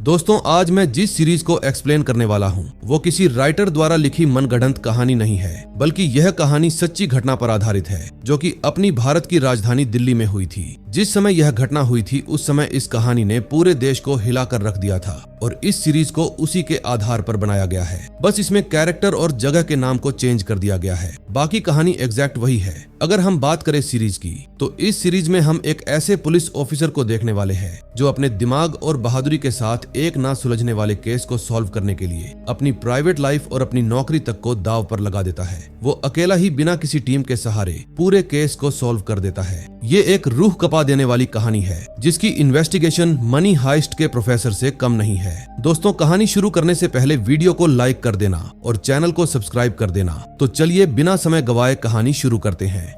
दोस्तों, आज मैं जिस सीरीज को एक्सप्लेन करने वाला हूँ वो किसी राइटर द्वारा लिखी मनगढ़ंत कहानी नहीं है, बल्कि यह कहानी सच्ची घटना पर आधारित है जो कि अपनी भारत की राजधानी दिल्ली में हुई थी। जिस समय यह घटना हुई थी उस समय इस कहानी ने पूरे देश को हिलाकर रख दिया था और इस सीरीज को उसी के आधार पर बनाया गया है। बस इसमें कैरेक्टर और जगह के नाम को चेंज कर दिया गया है, बाकी कहानी एग्जैक्ट वही है। अगर हम बात करें सीरीज की, तो इस सीरीज में हम एक ऐसे पुलिस ऑफिसर को देखने वाले हैं जो अपने दिमाग और बहादुरी के साथ एक ना सुलझने वाले केस को सॉल्व करने के लिए अपनी प्राइवेट लाइफ और अपनी नौकरी तक को दांव पर लगा देता है। वो अकेला ही बिना किसी टीम के सहारे पूरे केस को सॉल्व कर देता है। ये एक रूह कपा देने वाली कहानी है जिसकी इन्वेस्टिगेशन मनी हाइस्ट के प्रोफेसर से कम नहीं है। दोस्तों, कहानी शुरू करने से पहले वीडियो को लाइक कर देना और चैनल को सब्सक्राइब कर देना। तो चलिए बिना समय गवाए कहानी शुरू करते हैं।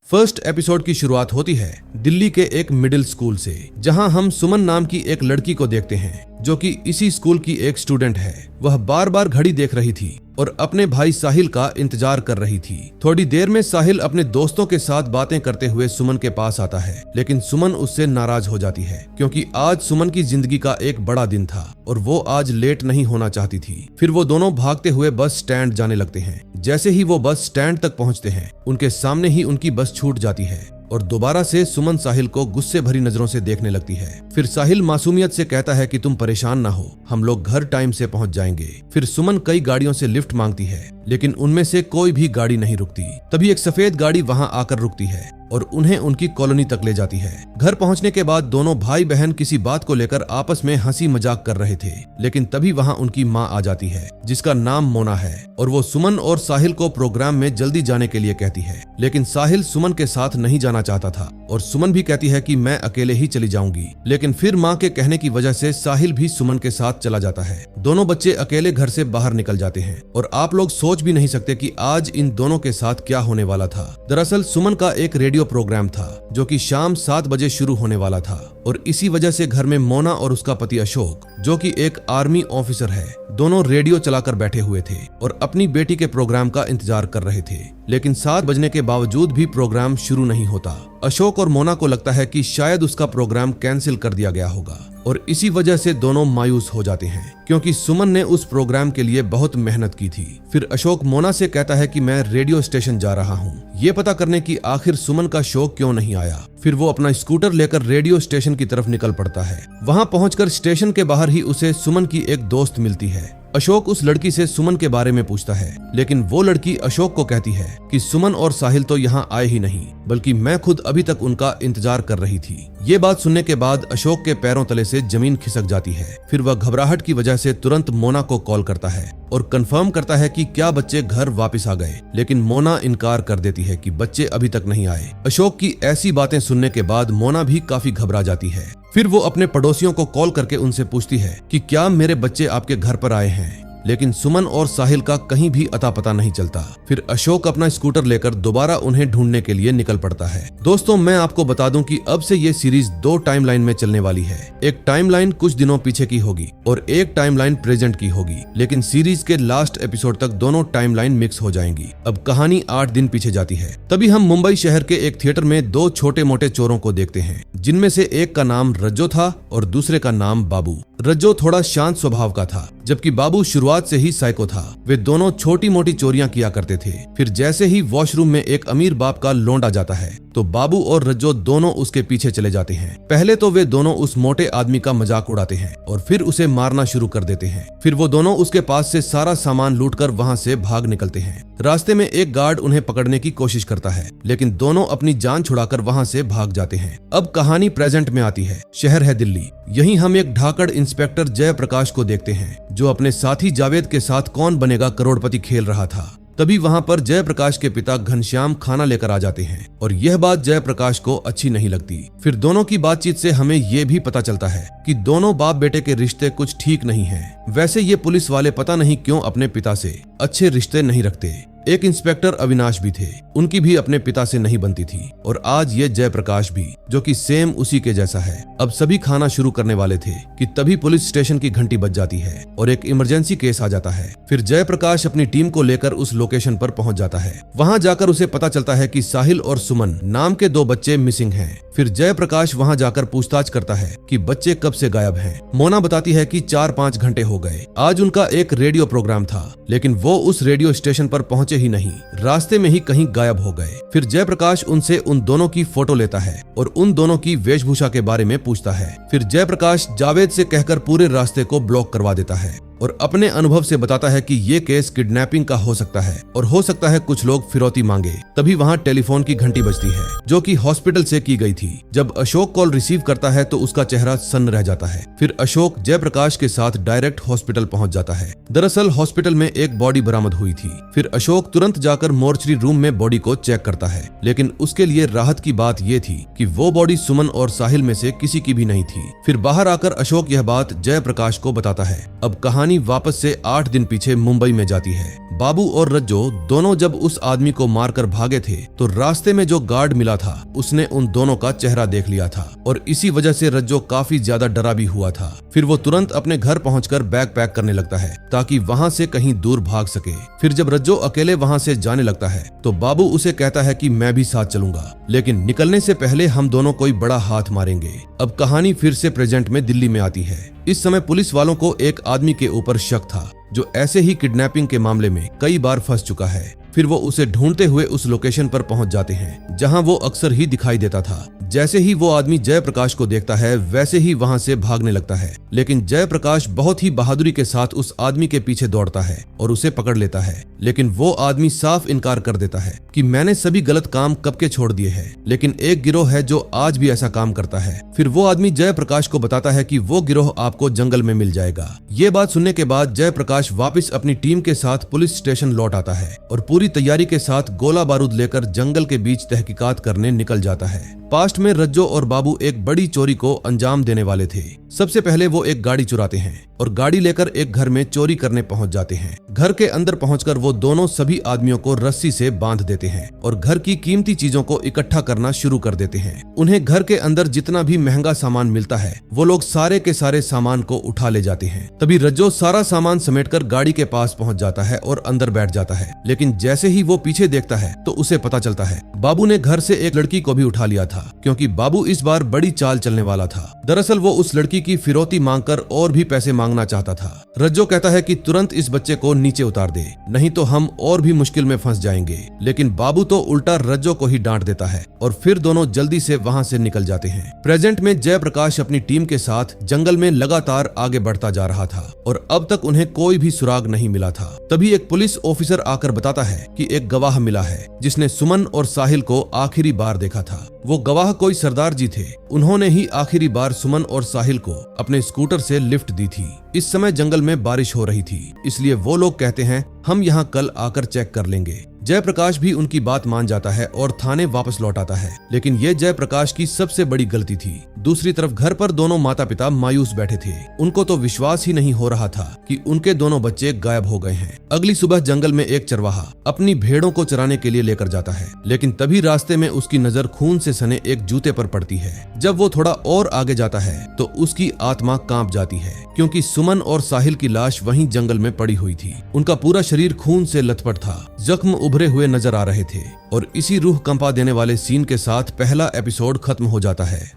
फर्स्ट एपिसोड की शुरुआत होती है दिल्ली के एक मिडिल स्कूल से, जहां हम सुमन नाम की एक लड़की को देखते हैं जो कि इसी स्कूल की एक स्टूडेंट है। वह बार बार घड़ी देख रही थी और अपने भाई साहिल का इंतजार कर रही थी। थोड़ी देर में साहिल अपने दोस्तों के साथ बातें करते हुए सुमन के पास आता है, लेकिन सुमन उससे नाराज हो जाती है क्योंकि आज सुमन की जिंदगी का एक बड़ा दिन था और वो आज लेट नहीं होना चाहती थी। फिर वो दोनों भागते हुए बस स्टैंड जाने लगते हैं। जैसे ही वो बस स्टैंड तक पहुंचते हैं, उनके सामने ही उनकी बस छूट जाती है और दोबारा से सुमन साहिल को गुस्से भरी नजरों से देखने लगती है। फिर साहिल मासूमियत से कहता है कि तुम परेशान ना हो, हम लोग घर टाइम से पहुंच जाएंगे। फिर सुमन कई गाड़ियों से लिफ्ट मांगती है, लेकिन उनमें से कोई भी गाड़ी नहीं रुकती। तभी एक सफेद गाड़ी वहां आकर रुकती है और उन्हें उनकी कॉलोनी तक ले जाती है। घर पहुंचने के बाद दोनों भाई बहन किसी बात को लेकर आपस में हंसी मजाक कर रहे थे, लेकिन तभी वहां उनकी मां आ जाती है जिसका नाम मोना है और वो सुमन और साहिल को प्रोग्राम में जल्दी जाने के लिए कहती है। लेकिन साहिल सुमन के साथ नहीं जाना चाहता था और सुमन भी कहती है कि मैं अकेले ही चली जाऊंगी, लेकिन फिर मां के कहने की वजह से साहिल भी सुमन के साथ चला जाता है। दोनों बच्चे अकेले घर से बाहर निकल जाते हैं और आप लोग सोच भी नहीं सकते कि आज इन दोनों के साथ क्या होने वाला था। दरअसल सुमन का एक रेडियो प्रोग्राम था जो कि शाम 7 बजे शुरू होने वाला था और इसी वजह से घर में मोना और उसका पति अशोक, जो कि एक आर्मी ऑफिसर है, दोनों रेडियो चलाकर बैठे हुए थे और अपनी बेटी के प्रोग्राम का इंतजार कर रहे थे। लेकिन 7 बजने के बावजूद भी प्रोग्राम शुरू नहीं होता। अशोक और मोना को लगता है कि शायद उसका प्रोग्राम कैंसिल कर दिया गया होगा और इसी वजह से दोनों मायूस हो जाते हैं क्योंकि सुमन ने उस प्रोग्राम के लिए बहुत मेहनत की थी। फिर अशोक मोना से कहता है कि मैं रेडियो स्टेशन जा रहा हूँ, ये पता करने की आखिर सुमन का शो क्यों नहीं आया। फिर वो अपना स्कूटर लेकर रेडियो स्टेशन की तरफ निकल पड़ता है। वहाँ पहुंचकर स्टेशन के बाहर ही उसे सुमन की एक दोस्त मिलती है। अशोक उस लड़की से सुमन के बारे में पूछता है, लेकिन वो लड़की अशोक को कहती है कि सुमन और साहिल तो यहाँ आए ही नहीं, बल्कि मैं खुद अभी तक उनका इंतजार कर रही थी। ये बात सुनने के बाद अशोक के पैरों तले से जमीन खिसक जाती है। फिर वह घबराहट की वजह से तुरंत मोना को कॉल करता है और कंफर्म करता है कि क्या बच्चे घर वापस आ गए, लेकिन मोना इनकार कर देती है कि बच्चे अभी तक नहीं आए। अशोक की ऐसी बातें सुनने के बाद मोना भी काफी घबरा जाती है। फिर वो अपने पड़ोसियों को कॉल करके उनसे पूछती है कि क्या मेरे बच्चे आपके घर पर आए हैं, लेकिन सुमन और साहिल का कहीं भी अता पता नहीं चलता। फिर अशोक अपना स्कूटर लेकर दोबारा उन्हें ढूंढने के लिए निकल पड़ता है। दोस्तों, मैं आपको बता दूं कि अब से ये सीरीज 2 टाइमलाइन में चलने वाली है। एक टाइमलाइन कुछ दिनों पीछे की होगी और एक टाइमलाइन प्रेजेंट की होगी, लेकिन सीरीज के लास्ट एपिसोड तक दोनों टाइमलाइन मिक्स हो जाएंगी। अब कहानी 8 दिन पीछे जाती है। तभी हम मुंबई शहर के एक थिएटर में 2 छोटे मोटे चोरों को देखते हैं, जिनमें से एक का नाम रज्जो था और दूसरे का नाम बाबू। रज्जो थोड़ा शांत स्वभाव का था, जबकि बाबू शुरुआत से ही साइको था। वे दोनों छोटी मोटी चोरियां किया करते थे। फिर जैसे ही वॉशरूम में एक अमीर बाप का लौंडा जाता है तो बाबू और रज्जो दोनों उसके पीछे चले जाते हैं। पहले तो वे दोनों उस मोटे आदमी का मजाक उड़ाते हैं और फिर उसे मारना शुरू कर देते हैं। फिर वो दोनों उसके पास से सारा सामान लूटकर वहां से भाग निकलते हैं। रास्ते में एक गार्ड उन्हें पकड़ने की कोशिश करता है, लेकिन दोनों अपनी जान छुड़ाकर वहां से भाग जाते हैं। अब कहानी प्रेजेंट में आती है। शहर है दिल्ली। यहीं हम एक ढाकड़ इंस्पेक्टर जयप्रकाश को देखते हैं जो अपने साथी जावेद के साथ कौन बनेगा करोड़पति खेल रहा था। तभी वहां पर जयप्रकाश के पिता घनश्याम खाना लेकर आ जाते हैं और यह बात जयप्रकाश को अच्छी नहीं लगती। फिर दोनों की बातचीत से हमें यह भी पता चलता है कि दोनों बाप बेटे के रिश्ते कुछ ठीक नहीं हैं। वैसे ये पुलिस वाले पता नहीं क्यों अपने पिता से अच्छे रिश्ते नहीं रखते। एक इंस्पेक्टर अविनाश भी थे, उनकी भी अपने पिता से नहीं बनती थी और आज ये जयप्रकाश भी, जो कि सेम उसी के जैसा है। अब सभी खाना शुरू करने वाले थे कि तभी पुलिस स्टेशन की घंटी बज जाती है और एक इमरजेंसी केस आ जाता है। फिर जयप्रकाश अपनी टीम को लेकर उस लोकेशन पर पहुंच जाता है। वहां जाकर उसे पता चलता है कि साहिल और सुमन नाम के 2 बच्चे मिसिंग हैं। फिर जयप्रकाश वहां जाकर पूछताछ करता है कि बच्चे कब से गायब हैं। मोना बताती है कि 4-5 घंटे हो गए। आज उनका एक रेडियो प्रोग्राम था, लेकिन वो उस रेडियो स्टेशन पर पहुंचे ही नहीं, रास्ते में ही कहीं गायब हो गए। फिर जयप्रकाश उनसे उन दोनों की फोटो लेता है और उन दोनों की वेशभूषा के बारे में पूछता है। फिर जयप्रकाश जावेद से कहकर पूरे रास्ते को ब्लॉक करवा देता है और अपने अनुभव से बताता है कि ये केस किडनैपिंग का हो सकता है और हो सकता है कुछ लोग फिरौती मांगे। तभी वहाँ टेलीफोन की घंटी बजती है, जो कि हॉस्पिटल से की गई थी। जब अशोक कॉल रिसीव करता है तो उसका चेहरा सन्न रह जाता है। फिर अशोक जयप्रकाश के साथ डायरेक्ट हॉस्पिटल पहुंच जाता है। दरअसल हॉस्पिटल में एक बॉडी बरामद हुई थी। फिर अशोक तुरंत जाकर मोर्चरी रूम में बॉडी को चेक करता है, लेकिन उसके लिए राहत की बात ये थी कि वो बॉडी सुमन और साहिल में से किसी की भी नहीं थी। फिर बाहर आकर अशोक यह बात जयप्रकाश को बताता है। अब कहानी वापस से 8 दिन पीछे मुंबई में जाती है। बाबू और रज्जो दोनों जब उस आदमी को मारकर भागे थे तो रास्ते में जो गार्ड मिला था उसने उन दोनों का चेहरा देख लिया था और इसी वजह से रज्जो काफी ज्यादा डरा भी हुआ था। फिर वो तुरंत अपने घर पहुंचकर बैग पैक करने लगता है ताकि वहां से कहीं दूर भाग सके। फिर जब रज्जो अकेले वहां से जाने लगता है तो बाबू उसे कहता है कि मैं भी साथ चलूंगा, लेकिन निकलने से पहले हम दोनों कोई बड़ा हाथ मारेंगे। अब कहानी फिर से प्रेजेंट में दिल्ली में आती है। इस समय पुलिस वालों को एक आदमी के ऊपर शक था जो ऐसे ही किडनैपिंग के मामले में कई बार फंस चुका है। फिर वो उसे ढूंढते हुए उस लोकेशन पर पहुंच जाते हैं जहां वो अक्सर ही दिखाई देता था। जैसे ही वो आदमी जयप्रकाश को देखता है वैसे ही वहां से भागने लगता है, लेकिन जयप्रकाश बहुत ही बहादुरी के साथ उस आदमी के पीछे दौड़ता है और उसे पकड़ लेता है। लेकिन वो आदमी साफ इनकार कर देता है कि मैंने सभी गलत काम कब के छोड़ दिए हैं, लेकिन एक गिरोह है जो आज भी ऐसा काम करता है। फिर वो आदमी जयप्रकाश को बताता है कि वो गिरोह आपको जंगल में मिल जाएगा। ये बात सुनने के बाद जयप्रकाश वापस अपनी टीम के साथ पुलिस स्टेशन लौट आता है और पूरी तैयारी के साथ गोला बारूद लेकर जंगल के बीच तहकीकात करने निकल जाता है। पास्ट में रज्जो और बाबू एक बड़ी चोरी को अंजाम देने वाले थे। सबसे पहले वो एक गाड़ी चुराते हैं और गाड़ी लेकर एक घर में चोरी करने पहुंच जाते हैं। घर के अंदर पहुंचकर वो दोनों सभी आदमियों को रस्सी से बांध देते हैं और घर की कीमती चीजों को इकट्ठा करना शुरू कर देते हैं। उन्हें घर के अंदर जितना भी महंगा सामान मिलता है वो लोग सारे के सारे सामान को उठा ले जाते हैं। तभी रज्जो सारा सामान समेटकर गाड़ी के पास पहुंच जाता है और अंदर बैठ जाता है, लेकिन जैसे ही वो पीछे देखता है तो उसे पता चलता है बाबू ने घर से एक लड़की को भी उठा लिया था, क्योंकि बाबू इस बार बड़ी चाल चलने वाला था। दरअसल वो उस लड़की की फिरौती मांगकर और भी पैसे मांगना चाहता था। रज्जो कहता है कि तुरंत इस बच्चे को नीचे उतार दे, नहीं तो हम और भी मुश्किल में फंस जाएंगे। लेकिन बाबू तो उल्टा रज्जो को ही डांट देता है और फिर दोनों जल्दी से वहां से निकल जाते हैं। प्रेजेंट में जयप्रकाश अपनी टीम के साथ जंगल में लगातार आगे बढ़ता जा रहा था और अब तक उन्हें कोई भी सुराग नहीं मिला था। तभी एक पुलिस ऑफिसर आकर बताता है कि एक गवाह मिला है जिसने सुमन और साहिल को आखिरी बार देखा था। वो गवाह कोई सरदार जी थे। उन्होंने ही आखिरी बार सुमन और साहिल को अपने स्कूटर से लिफ्ट दी थी। इस समय जंगल में बारिश हो रही थी, इसलिए वो लोग कहते हैं हम यहाँ कल आकर चेक कर लेंगे। जयप्रकाश भी उनकी बात मान जाता है और थाने वापस लौट आता है, लेकिन ये जयप्रकाश की सबसे बड़ी गलती थी। दूसरी तरफ घर पर दोनों माता पिता मायूस बैठे थे। उनको तो विश्वास ही नहीं हो रहा था कि उनके दोनों बच्चे गायब हो गए हैं। अगली सुबह जंगल में एक चरवाहा अपनी भेड़ों को चराने के लिए लेकर जाता है, लेकिन तभी रास्ते में उसकी नजर खून से सने एक जूते पर पड़ती है। जब वो थोड़ा और आगे जाता है तो उसकी आत्मा कांप जाती है, क्योंकि सुमन और साहिल की लाश वहीं जंगल में पड़ी हुई थी। उनका पूरा शरीर खून से लथपथ था, जख्म उभरे हुए नजर आ रहे थे और इसी रूह कंपा देने वाले सीन के साथ पहला एपिसोड खत्म हो जाता है।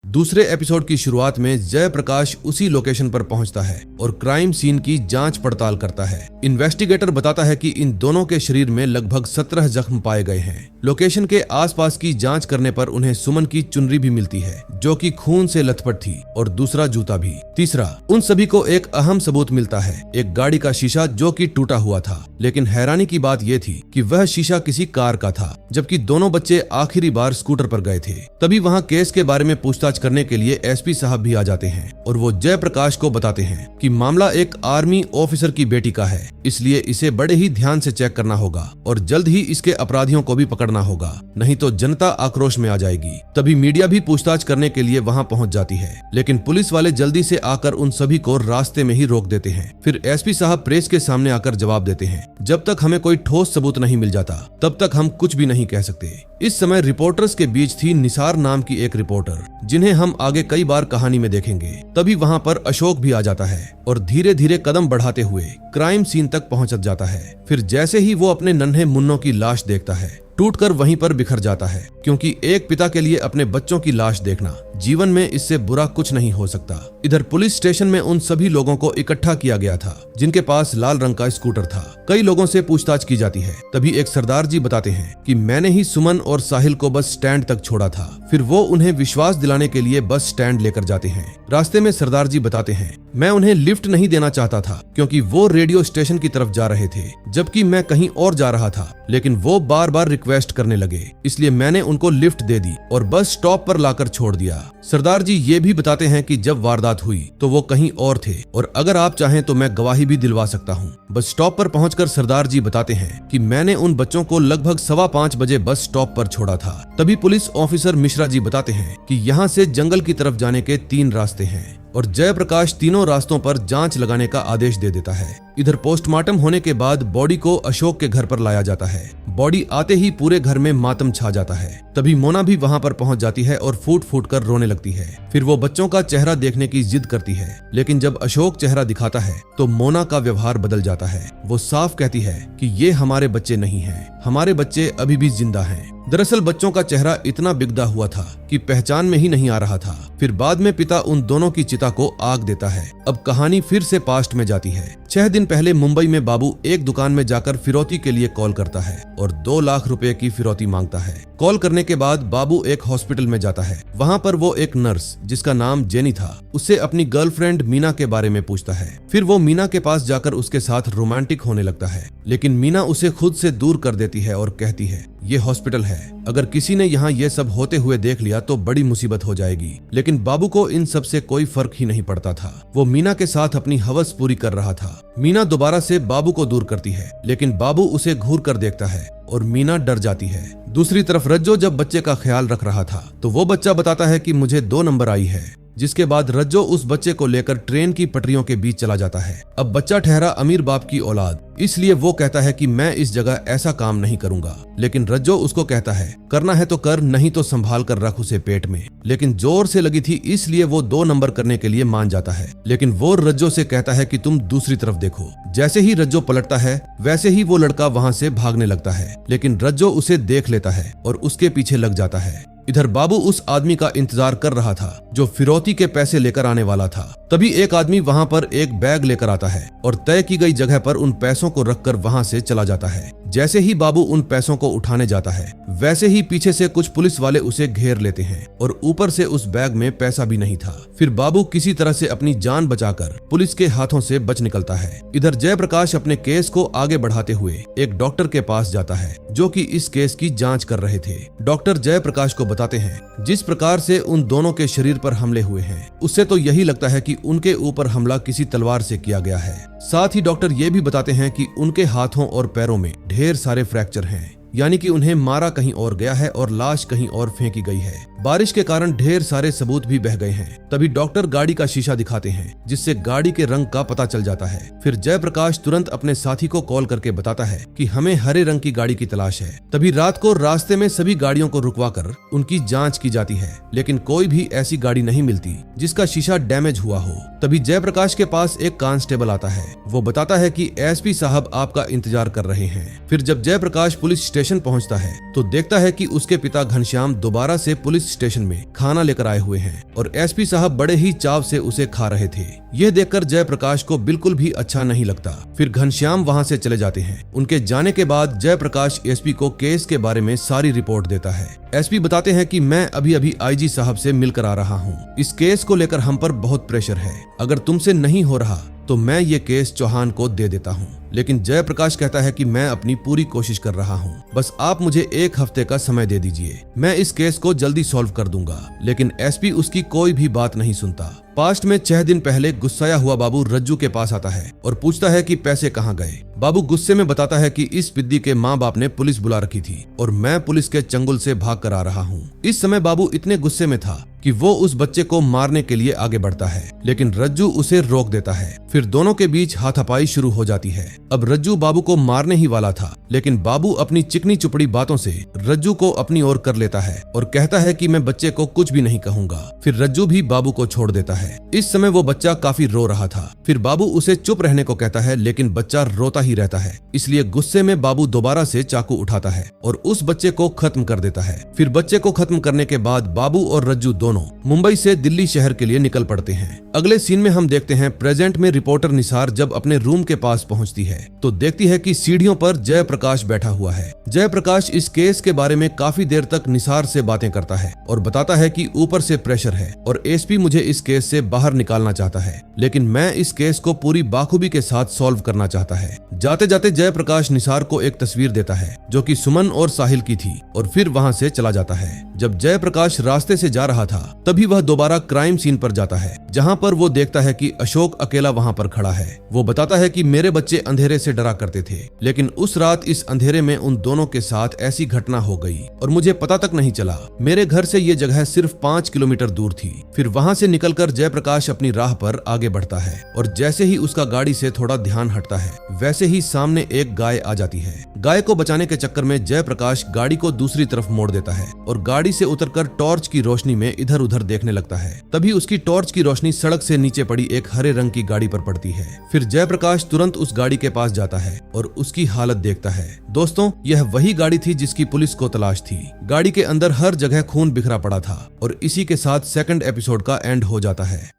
दूसरे एपिसोड की शुरुआत में जयप्रकाश उसी लोकेशन पर पहुंचता है और क्राइम सीन की जांच पड़ताल करता है। इन्वेस्टिगेटर बताता है कि इन दोनों के शरीर में लगभग 17 जख्म पाए गए हैं। लोकेशन के आसपास की जांच करने पर उन्हें सुमन की चुनरी भी मिलती है जो कि खून से लथपथ थी और दूसरा जूता भी। तीसरा, उन सभी को एक अहम सबूत मिलता है, एक गाड़ी का शीशा जो कि टूटा हुआ था। लेकिन हैरानी की बात यह थी कि वह शीशा किसी कार का था, जबकि दोनों बच्चे आखिरी बार स्कूटर पर गए थे। तभी वहाँ केस के बारे में पूछताछ करने के लिए एसपी साहब भी आ जाते हैं और वो जयप्रकाश को बताते हैं कि मामला एक आर्मी ऑफिसर की बेटी का है, इसलिए इसे बड़े ही ध्यान से चेक करना होगा और जल्द ही इसके अपराधियों को भी पकड़ना होगा, नहीं तो जनता आक्रोश में आ जाएगी। तभी मीडिया भी पूछताछ करने के लिए वहां पहुंच जाती है, लेकिन पुलिस वाले जल्दी से आकर उन सभी को रास्ते में ही रोक देते हैं। फिर एसपी साहब प्रेस के सामने आकर जवाब देते हैं, जब तक हमें कोई ठोस सबूत नहीं मिल जाता तब तक हम कुछ भी नहीं कह सकते। इस समय रिपोर्टर्स के बीच थी निसार नाम की एक रिपोर्टर, जिन्हें हम आगे कई बार कहानी में देखेंगे। तभी वहां पर अशोक भी आ जाता है और धीरे धीरे कदम बढ़ाते हुए क्राइम सीन तक पहुंच जाता है। फिर जैसे ही वो अपने नन्हे मुन्नों की लाश देखता है टूटकर वहीं पर बिखर जाता है, क्योंकि एक पिता के लिए अपने बच्चों की लाश देखना जीवन में इससे बुरा कुछ नहीं हो सकता। इधर पुलिस स्टेशन में उन सभी लोगों को इकट्ठा किया गया था जिनके पास लाल रंग का स्कूटर था। कई लोगों से पूछताछ की जाती है। तभी एक सरदार जी बताते हैं कि मैंने ही सुमन और साहिल को बस स्टैंड तक छोड़ा था। फिर वो उन्हें विश्वास दिलाने के लिए बस स्टैंड लेकर जाते हैं। रास्ते में सरदार जी बताते हैं, मैं उन्हें लिफ्ट नहीं देना चाहता था क्योंकि वो रेडियो स्टेशन की तरफ जा रहे थे, जबकि मैं कहीं और जा रहा था, लेकिन वो बार बार रिक्वेस्ट करने लगे, इसलिए मैंने उनको लिफ्ट दे दी और बस स्टॉप पर लाकर छोड़ दिया। सरदार जी ये भी बताते हैं कि जब वारदात हुई तो वो कहीं और थे और अगर आप चाहें तो मैं गवाही भी दिलवा सकता हूँ। बस स्टॉप पर पहुंचकर सरदार जी बताते हैं कि मैंने उन बच्चों को लगभग 5:15 बजे बस स्टॉप पर छोड़ा था। तभी पुलिस ऑफिसर मिश्रा जी बताते हैं कि यहाँ से जंगल की तरफ जाने के 3 रास्ते हैं और जयप्रकाश तीनों रास्तों पर जांच लगाने का आदेश दे देता है। इधर पोस्टमार्टम होने के बाद बॉडी को अशोक के घर पर लाया जाता है। बॉडी आते ही पूरे घर में मातम छा जाता है। तभी मोना भी वहां पर पहुंच जाती है और फूट फूट कर रोने लगती है। फिर वो बच्चों का चेहरा देखने की जिद करती है, लेकिन जब अशोक चेहरा दिखाता है तो मोना का व्यवहार बदल जाता है। वो साफ कहती है कि ये हमारे बच्चे नहीं हैं, हमारे बच्चे अभी भी जिंदा हैं। दरअसल बच्चों का चेहरा इतना बिगड़ा हुआ था कि पहचान में ही नहीं आ रहा था। फिर बाद में पिता उन दोनों की चिता को आग देता है। अब कहानी फिर से पास्ट में जाती है। 6 दिन पहले मुंबई में बाबू एक दुकान में जाकर फिरौती के लिए कॉल करता है और 2 लाख रुपए की फिरौती मांगता है। कॉल करने के बाद बाबू एक हॉस्पिटल में जाता है। वहाँ पर वो एक नर्स जिसका नाम जेनी था, उससे अपनी गर्लफ्रेंड मीना के बारे में पूछता है। फिर वो मीना के पास जाकर उसके साथ रोमांटिक होने लगता है, लेकिन मीना उसे खुद से दूर कर देती है और कहती है, ये हॉस्पिटल है, अगर किसी ने यहाँ ये सब होते हुए देख लिया तो बड़ी मुसीबत हो जाएगी। लेकिन बाबू को इन सब से कोई फर्क ही नहीं पड़ता था। वो मीना के साथ अपनी हवस पूरी कर रहा था। मीना दोबारा से बाबू को दूर करती है, लेकिन बाबू उसे घूर कर देखता है और मीना डर जाती है। दूसरी तरफ रज्जो जब बच्चे का ख्याल रख रहा था तो वो बच्चा बताता है कि मुझे 2 नंबर आई है, जिसके बाद रज्जो उस बच्चे को लेकर ट्रेन की पटरियों के बीच चला जाता है। अब बच्चा ठहरा अमीर बाप की औलाद, इसलिए वो कहता है कि मैं इस जगह ऐसा काम नहीं करूंगा। लेकिन रज्जो उसको कहता है, करना है तो कर, नहीं तो संभाल कर रख उसे पेट में। लेकिन जोर से लगी थी इसलिए वो 2 नंबर करने के लिए मान जाता है। लेकिन वो रज्जो से कहता है कि तुम दूसरी तरफ देखो। जैसे ही रज्जो पलटता है वैसे ही वो लड़का वहां से भागने लगता है, लेकिन रज्जो उसे देख लेता है और उसके पीछे लग जाता है। इधर बाबू उस आदमी का इंतजार कर रहा था जो फिरौती के पैसे लेकर आने वाला था। तभी एक आदमी वहां पर एक बैग लेकर आता है और तय की गई जगह पर उन पैसों को रखकर वहां से चला जाता है। जैसे ही बाबू उन पैसों को उठाने जाता है वैसे ही पीछे से कुछ पुलिस वाले उसे घेर लेते हैं और ऊपर से उस बैग में पैसा भी नहीं था। फिर बाबू किसी तरह से अपनी जान बचाकर पुलिस के हाथों से बच निकलता है। इधर जयप्रकाश अपने केस को आगे बढ़ाते हुए एक डॉक्टर के पास जाता है जो कि इस केस की जांच कर रहे थे। डॉक्टर जयप्रकाश को बताते हैं जिस प्रकार से उन दोनों के शरीर पर हमले हुए हैं उससे तो यही लगता है कि उनके ऊपर हमला किसी तलवार से किया गया है। साथ ही डॉक्टर ये भी बताते हैं कि उनके हाथों और पैरों में ढेर सारे फ्रैक्चर हैं, यानी कि उन्हें मारा कहीं और गया है और लाश कहीं और फेंकी गई है। बारिश के कारण ढेर सारे सबूत भी बह गए हैं। तभी डॉक्टर गाड़ी का शीशा दिखाते हैं जिससे गाड़ी के रंग का पता चल जाता है। फिर जयप्रकाश तुरंत अपने साथी को कॉल करके बताता है कि हमें हरे रंग की गाड़ी की तलाश है। तभी रात को रास्ते में सभी गाड़ियों को रुकवाकर उनकी जांच की जाती है, लेकिन कोई भी ऐसी गाड़ी नहीं मिलती जिसका शीशा डैमेज हुआ हो। तभी जयप्रकाश के पास एक कांस्टेबल आता है। वो बताता है कि एसपी साहब आपका इंतजार कर रहे हैं। फिर जब जयप्रकाश पुलिस स्टेशन पहुंचता है तो देखता है कि उसके पिता घनश्याम दोबारा से पुलिस स्टेशन में खाना लेकर आए हुए हैं और एसपी साहब बड़े ही चाव से उसे खा रहे थे। यह देखकर जयप्रकाश को बिल्कुल भी अच्छा नहीं लगता। फिर घनश्याम वहां से चले जाते हैं। उनके जाने के बाद जयप्रकाश एसपी को केस के बारे में सारी रिपोर्ट देता है। एसपी बताते हैं कि मैं अभी अभी आईजी साहब से मिलकर आ रहा हूँ। इस केस को लेकर हम पर बहुत प्रेशर है, अगर तुमसे नहीं हो रहा तो मैं ये केस चौहान को दे देता हूँ। लेकिन जयप्रकाश कहता है कि मैं अपनी पूरी कोशिश कर रहा हूँ, बस आप मुझे 1 हफ्ते का समय दे दीजिए, मैं इस केस को जल्दी सॉल्व कर दूंगा। लेकिन एसपी उसकी कोई भी बात नहीं सुनता। पास्ट में 6 दिन पहले गुस्साया हुआ बाबू रज्जू के पास आता है और पूछता है कि पैसे कहाँ गए। बाबू गुस्से में बताता है कि इस पिद्दी के माँ बाप ने पुलिस बुला रखी थी और मैं पुलिस के चंगुल से भाग कर आ रहा हूँ। इस समय बाबू इतने गुस्से में था कि वो उस बच्चे को मारने के लिए आगे बढ़ता है, लेकिन रज्जू उसे रोक देता है। फिर दोनों के बीच हाथापाई शुरू हो जाती है। अब रज्जू बाबू को मारने ही वाला था, लेकिन बाबू अपनी चिकनी चुपड़ी बातों से रज्जू को अपनी ओर कर लेता है और कहता है कि मैं बच्चे को कुछ भी नहीं कहूंगा। फिर रज्जू भी बाबू को छोड़ देता है। इस समय वो बच्चा काफी रो रहा था। फिर बाबू उसे चुप रहने को कहता है, लेकिन बच्चा रोता ही रहता है। इसलिए गुस्से में बाबू दोबारा से चाकू उठाता है और उस बच्चे को खत्म कर देता है। फिर बच्चे को खत्म करने के बाद बाबू और रज्जू दोनों मुंबई से दिल्ली शहर के लिए निकल पड़ते हैं। अगले सीन में हम देखते हैं प्रेजेंट में रिपोर्टर निसार जब अपने रूम के पास पहुंचती है तो देखती है कि सीढ़ियों पर जयप्रकाश बैठा हुआ है। जयप्रकाश इस केस के बारे में काफी देर तक निसार से बातें करता है और बताता है कि ऊपर से प्रेशर है और एसपी मुझे इस केस से बाहर निकालना चाहता है, लेकिन मैं इस केस को पूरी बाखूबी के साथ सॉल्व करना चाहता है। जाते जाते जयप्रकाश निसार को एक तस्वीर देता है जो कि सुमन और साहिल की थी और फिर वहां से चला जाता है। जब जयप्रकाश रास्ते से जा रहा था तभी वह दोबारा क्राइम सीन पर जाता है, जहां पर वो देखता है कि अशोक अकेला वहां पर खड़ा है। वो बताता है कि मेरे बच्चे अंधेरे से डरा करते थे, लेकिन उस रात इस अंधेरे में उन दोनों के साथ ऐसी घटना हो गई और मुझे पता तक नहीं चला। मेरे घर से ये जगह सिर्फ 5 किलोमीटर दूर थी। फिर वहां से निकलकर जयप्रकाश अपनी राह पर आगे बढ़ता है और जैसे ही उसका गाड़ी से थोड़ा ध्यान हटता है वैसे ही सामने एक गाय आ जाती है। गाय को बचाने के चक्कर में जयप्रकाश गाड़ी को दूसरी तरफ मोड़ देता है और गाड़ी से उतरकर टॉर्च की रोशनी में इधर उधर देखने लगता है। तभी उसकी टॉर्च की रोशनी सड़क से नीचे पड़ी एक हरे रंग की गाड़ी पर पड़ती है। फिर जयप्रकाश तुरंत उस गाड़ी के पास जाता है और उसकी हालत देखता है। दोस्तों, यह वही गाड़ी थी जिसकी पुलिस को तलाश थी। गाड़ी के अंदर हर जगह खून बिखरा पड़ा था और इसी के साथ सेकंड एपिसोड का एंड हो जाता है।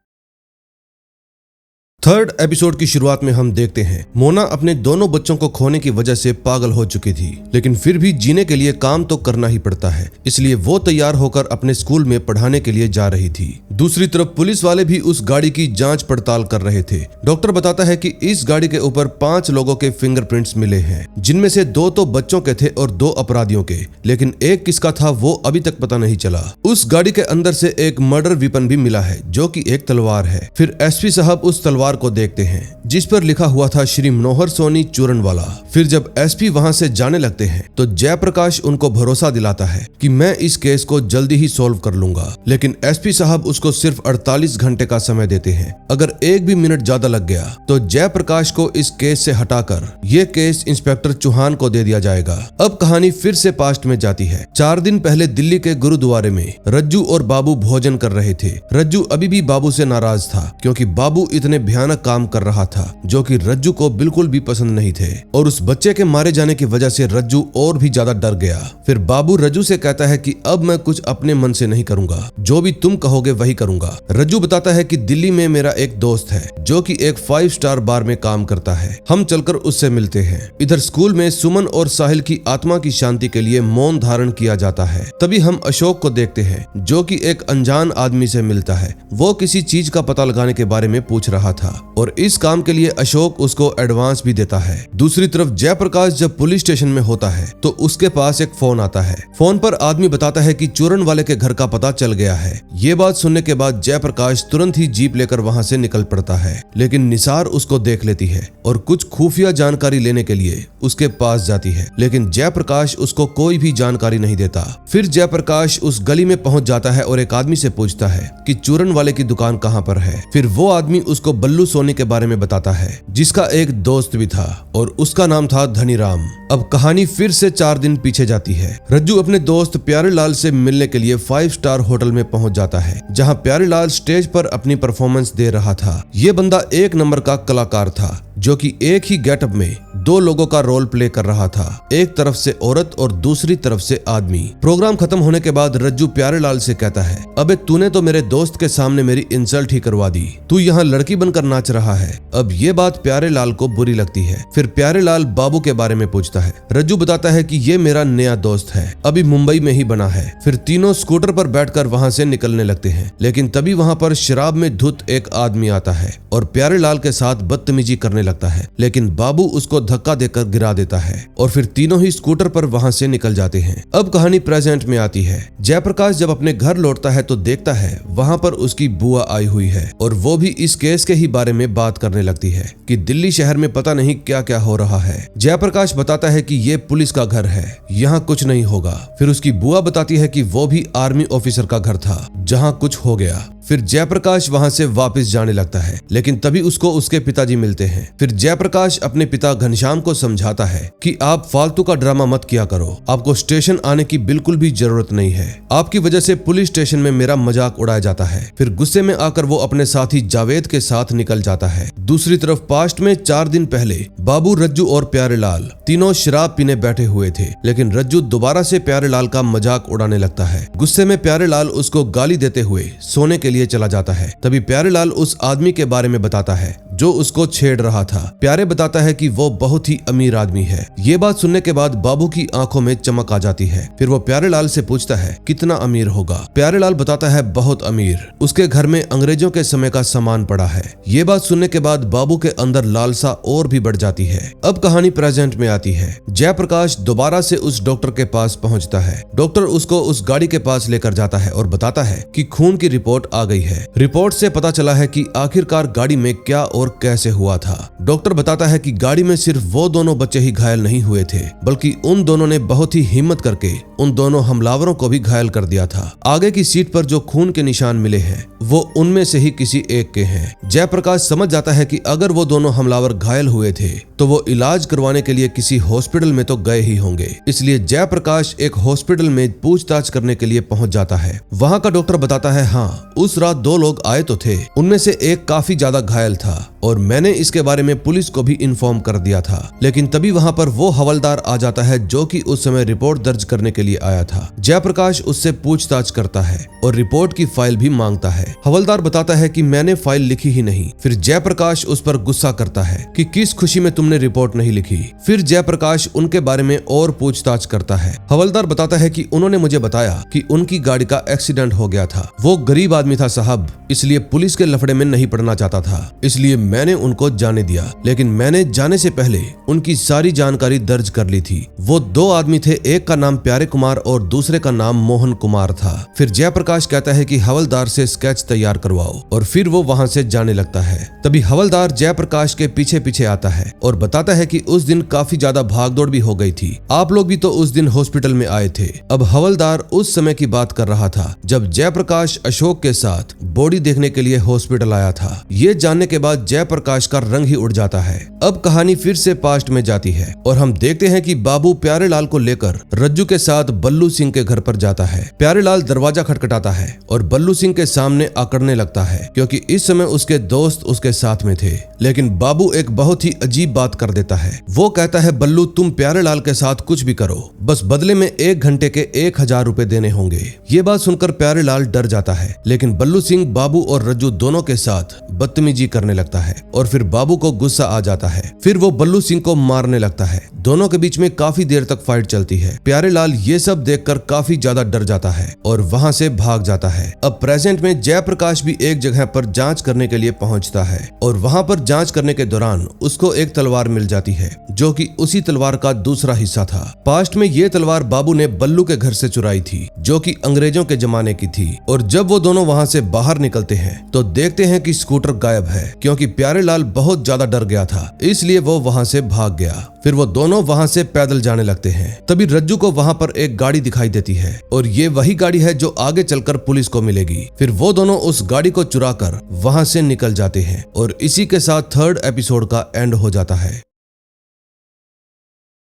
थर्ड एपिसोड की शुरुआत में हम देखते हैं मोना अपने दोनों बच्चों को खोने की वजह से पागल हो चुकी थी, लेकिन फिर भी जीने के लिए काम तो करना ही पड़ता है, इसलिए वो तैयार होकर अपने स्कूल में पढ़ाने के लिए जा रही थी। दूसरी तरफ पुलिस वाले भी उस गाड़ी की जांच पड़ताल कर रहे थे। डॉक्टर बताता है कि इस गाड़ी के ऊपर 5 लोगों के फिंगरप्रिंट्स मिले हैं, जिनमें से 2 तो बच्चों के थे और 2 अपराधियों के, लेकिन एक किसका था वो अभी तक पता नहीं चला। उस गाड़ी के अंदर से एक मर्डर वेपन भी मिला है जो कि एक तलवार है। फिर एसपी साहब उस तलवार को देखते हैं जिस पर लिखा हुआ था श्री मनोहर सोनी चूरनवाला। फिर जब एसपी वहां से जाने लगते हैं तो जयप्रकाश उनको भरोसा दिलाता है कि मैं इस केस को जल्दी ही सॉल्व कर लूंगा, लेकिन एसपी साहब उसको सिर्फ 48 घंटे का समय देते हैं। अगर एक भी मिनट ज्यादा लग गया तो जयप्रकाश को इस केस से हटाकर ये केस इंस्पेक्टर चौहान को दे दिया जाएगा। अब कहानी फिर से पास्ट में जाती है। 4 दिन पहले दिल्ली के गुरुद्वारे में रज्जू और बाबू भोजन कर रहे थे। रज्जू अभी भी बाबू से नाराज था क्योंकि बाबू इतने भयानक काम कर रहा था जो कि रज्जू को बिल्कुल भी पसंद नहीं थे, और उस बच्चे के मारे जाने की वजह से रज्जू और भी ज्यादा डर गया। फिर बाबू रज्जू से कहता है कि अब मैं कुछ अपने मन से नहीं करूंगा, जो भी तुम कहोगे वही करूंगा। रज्जू बताता है कि दिल्ली में मेरा एक दोस्त है जो कि एक 5 स्टार बार में काम करता है, हम चलकर उससे मिलते हैं। इधर स्कूल में सुमन और साहिल की आत्मा की शांति के लिए मौन धारण किया जाता है। तभी हम अशोक को देखते हैं जो कि एक अनजान आदमी से मिलता है। वो किसी चीज का पता लगाने के बारे में पूछ रहा था और इस काम के लिए अशोक उसको एडवांस भी देता है। दूसरी तरफ जयप्रकाश जब पुलिस स्टेशन में होता है तो उसके पास एक फोन आता है। फोन पर आदमी बताता है कि चूरन वाले के घर का पता चल गया है। ये बात सुनने के बाद जयप्रकाश तुरंत ही जीप लेकर वहां से निकल पड़ता है, लेकिन निसार उसको देख लेती है और कुछ खुफिया जानकारी लेने के लिए उसके पास जाती है, लेकिन जयप्रकाश उसको कोई भी जानकारी नहीं देता। फिर जयप्रकाश उस गली में पहुंच जाता है और एक आदमी से पूछता है कि चूरन वाले की दुकान कहां पर है। फिर वो आदमी उसको बल्लू सोनी के बारे में बताता है जिसका एक दोस्त भी था और उसका नाम था धनीराम। अब कहानी फिर से 4 दिन पीछे जाती है। रज्जू अपने दोस्त प्यारेलाल से मिलने के लिए 5 स्टार होटल में पहुंच जाता है, जहां प्यारेलाल स्टेज पर अपनी परफॉर्मेंस दे रहा था। ये बंदा एक नंबर का कलाकार था जो कि एक ही गेटअप में 2 लोगों का रोल प्ले कर रहा था, एक तरफ से औरत और दूसरी तरफ से आदमी। प्रोग्राम खत्म होने के बाद रज्जू प्यारेलाल से कहता है, अबे तूने तो मेरे दोस्त के सामने मेरी इंसल्ट ही करवा दी, तू यहाँ लड़की बनकर नाच रहा है। अब ये बात प्यारेलाल को बुरी लगती है। फिर प्यारेलाल बाबू के बारे में पूछता है। रज्जू बताता है कि ये मेरा नया दोस्त है, अभी मुंबई में ही बना है। फिर तीनों स्कूटर पर बैठकर वहां से निकलने लगते हैं, लेकिन तभी वहां पर शराब में धुत एक आदमी आता है और प्यारेलाल के साथ बदतमीजी करने लगता है, लेकिन बाबू उसको धक्का देकर गिरा देता है और फिर तीनों ही स्कूटर पर वहां से निकल जाते हैं। अब कहानी प्रेजेंट में आती है। जयप्रकाश जब अपने घर लौटता है तो देखता है वहां पर उसकी बुआ आई हुई है और वो भी इस केस के ही बारे में बात करने लगती है कि दिल्ली शहर में पता नहीं क्या क्या हो रहा है। जयप्रकाश बताता है कि ये पुलिस का घर है, यहाँ कुछ नहीं होगा। फिर उसकी बुआ बताती है कि वो भी आर्मी ऑफिसर का घर था जहाँ कुछ हो गया। फिर जयप्रकाश वहां से वापस जाने लगता है, लेकिन तभी उसको उसके पिताजी मिलते हैं। फिर जयप्रकाश अपने पिता घनश्याम को समझाता है कि आप फालतू का ड्रामा मत किया करो, आपको स्टेशन आने की बिल्कुल भी जरूरत नहीं है, आपकी वजह से पुलिस स्टेशन में मेरा मजाक उड़ाया जाता है। फिर गुस्से में आकर वो अपने साथी जावेद के साथ निकल जाता है। दूसरी तरफ पास्ट में 4 दिन पहले बाबू, रज्जू और प्यारेलाल तीनों शराब पीने बैठे हुए थे, लेकिन रज्जू दोबारा से प्यारेलाल का मजाक उड़ाने लगता है। गुस्से में प्यारेलाल उसको गाली देते हुए सोने के लिए चला जाता है। तभी प्यारेलाल उस आदमी के बारे में बताता है जो उसको छेड़ रहा था। प्यारे बताता है कि वो बहुत ही अमीर आदमी है। ये बात सुनने के बाद बाबू की आंखों में चमक आ जाती है। फिर वो प्यारेलाल से पूछता है कितना अमीर होगा। प्यारेलाल बताता है बहुत अमीर, उसके घर में अंग्रेजों के समय का सामान पड़ा है। ये बात सुनने के बाद बाबू के अंदर लालसा और भी बढ़ जाती है। अब कहानी प्रेजेंट में आती है। जयप्रकाश दोबारा से उस डॉक्टर के पास पहुंचता है। डॉक्टर उसको उस गाड़ी के पास लेकर जाता है और बताता है कि खून की रिपोर्ट आ गई है। रिपोर्ट से पता चला है कि आखिरकार गाड़ी में क्या और कैसे हुआ था। डॉक्टर बताता है कि गाड़ी में सिर्फ वो दोनों बच्चे ही घायल नहीं हुए थे, बल्कि उन दोनों ने बहुत ही हिम्मत करके उन दोनों हमलावरों को भी घायल कर दिया था। आगे की सीट पर जो खून के निशान मिले हैं वो उनमें से ही किसी एक के हैं। जयप्रकाश समझ जाता है कि अगर वो दोनों हमलावर घायल हुए थे तो वो इलाज करवाने के लिए किसी हॉस्पिटल में तो गए ही होंगे। इसलिए जयप्रकाश एक हॉस्पिटल में पूछताछ करने के लिए पहुंच जाता है। वहां का डॉक्टर बताता है हाँ, उस रात 2 लोग आए तो थे, उनमें से एक काफी ज्यादा घायल था और मैंने इसके बारे में पुलिस को भी इन्फॉर्म कर दिया था। लेकिन तभी वहां पर वो हवलदार आ जाता है जो कि उस समय रिपोर्ट दर्ज करने के लिए आया था। जयप्रकाश उससे पूछताछ करता है और रिपोर्ट की फाइल भी मांगता है। हवलदार बताता है कि मैंने फाइल लिखी ही नहीं। फिर जयप्रकाश उस पर गुस्सा करता है कि किस खुशी में तुमने रिपोर्ट नहीं लिखी। फिर जयप्रकाश उनके बारे में और पूछताछ करता है। हवलदार बताता है कि उन्होंने मुझे बताया कि उनकी गाड़ी का एक्सीडेंट हो गया था। वो गरीब आदमी था साहब, इसलिए पुलिस के लफड़े में नहीं पड़ना चाहता था, इसलिए मैंने उनको जाने दिया। लेकिन मैंने जाने से पहले उनकी सारी जानकारी दर्ज कर ली थी। वो 2 आदमी थे, एक का नाम प्यारे कुमार और दूसरे का नाम मोहन कुमार था। फिर जयप्रकाश कहता है कि हवलदार से स्केच तैयार करवाओ और फिर वो वहां से जाने लगता है। तभी हवलदार जयप्रकाश के पीछे पीछे आता है और बताता है कि उस दिन काफी ज्यादा भागदौड़ भी हो गई थी, आप लोग भी तो उस दिन हॉस्पिटल में आए थे। अब हवलदार उस समय की बात कर रहा था जब जयप्रकाश अशोक के साथ बॉडी देखने के लिए हॉस्पिटल आया था। ये जानने के बाद जयप्रकाश का रंग ही उड़ जाता है। अब कहानी फिर से पास्ट में जाती है और हम देखते हैं कि बाबू प्यारेलाल को लेकर रज्जू के साथ बल्लू सिंह के घर पर जाता है। प्यारेलाल दरवाजा खटखटाता है और बल्लू सिंह के सामने अकड़ने लगता है क्योंकि इस समय उसके दोस्त उसके साथ में थे। लेकिन बाबू एक बहुत ही अजीब बात कर देता है। वो कहता है बल्लू, तुम प्यारेलाल के साथ कुछ भी करो, बस बदले में 1 घंटे के 1000 रुपए देने होंगे। ये बात सुनकर प्यारेलाल डर जाता है, लेकिन बल्लू सिंह बाबू और रज्जू दोनों के साथ बदतमीजी करने लगता है और फिर बाबू को गुस्सा आ जाता है। फिर वो बल्लू सिंह को मारने लगता है। दोनों के बीच में काफी देर तक फाइट चलती है। प्यारेलाल ये सब देखकर काफी ज्यादा डर जाता है और वहां से भाग जाता है। अब प्रेजेंट में जयप्रकाश भी एक जगह पर जांच करने के लिए पहुंचता है और वहां पर जांच करने के दौरान उसको एक तलवार मिल जाती है जो कि उसी तलवार का दूसरा हिस्सा था। पास्ट में ये तलवार बाबू ने बल्लू के घर से चुराई थी जो कि अंग्रेजों के जमाने की थी। और जब वो दोनों वहां से बाहर निकलते हैं तो देखते हैं कि स्कूटर गायब है क्योंकि प्यारेलाल बहुत ज्यादा डर गया था, इसलिए वो वहां से भाग गया। फिर वो दोनों वहां से पैदल जाने लगते हैं। तभी रज्जू को वहां पर एक गाड़ी दिखाई देती है और ये वही गाड़ी है जो आगे चलकर पुलिस को मिलेगी। फिर वो दोनों उस गाड़ी को चुराकर वहां से निकल जाते हैं और इसी के साथ 3rd एपिसोड का एंड हो जाता है।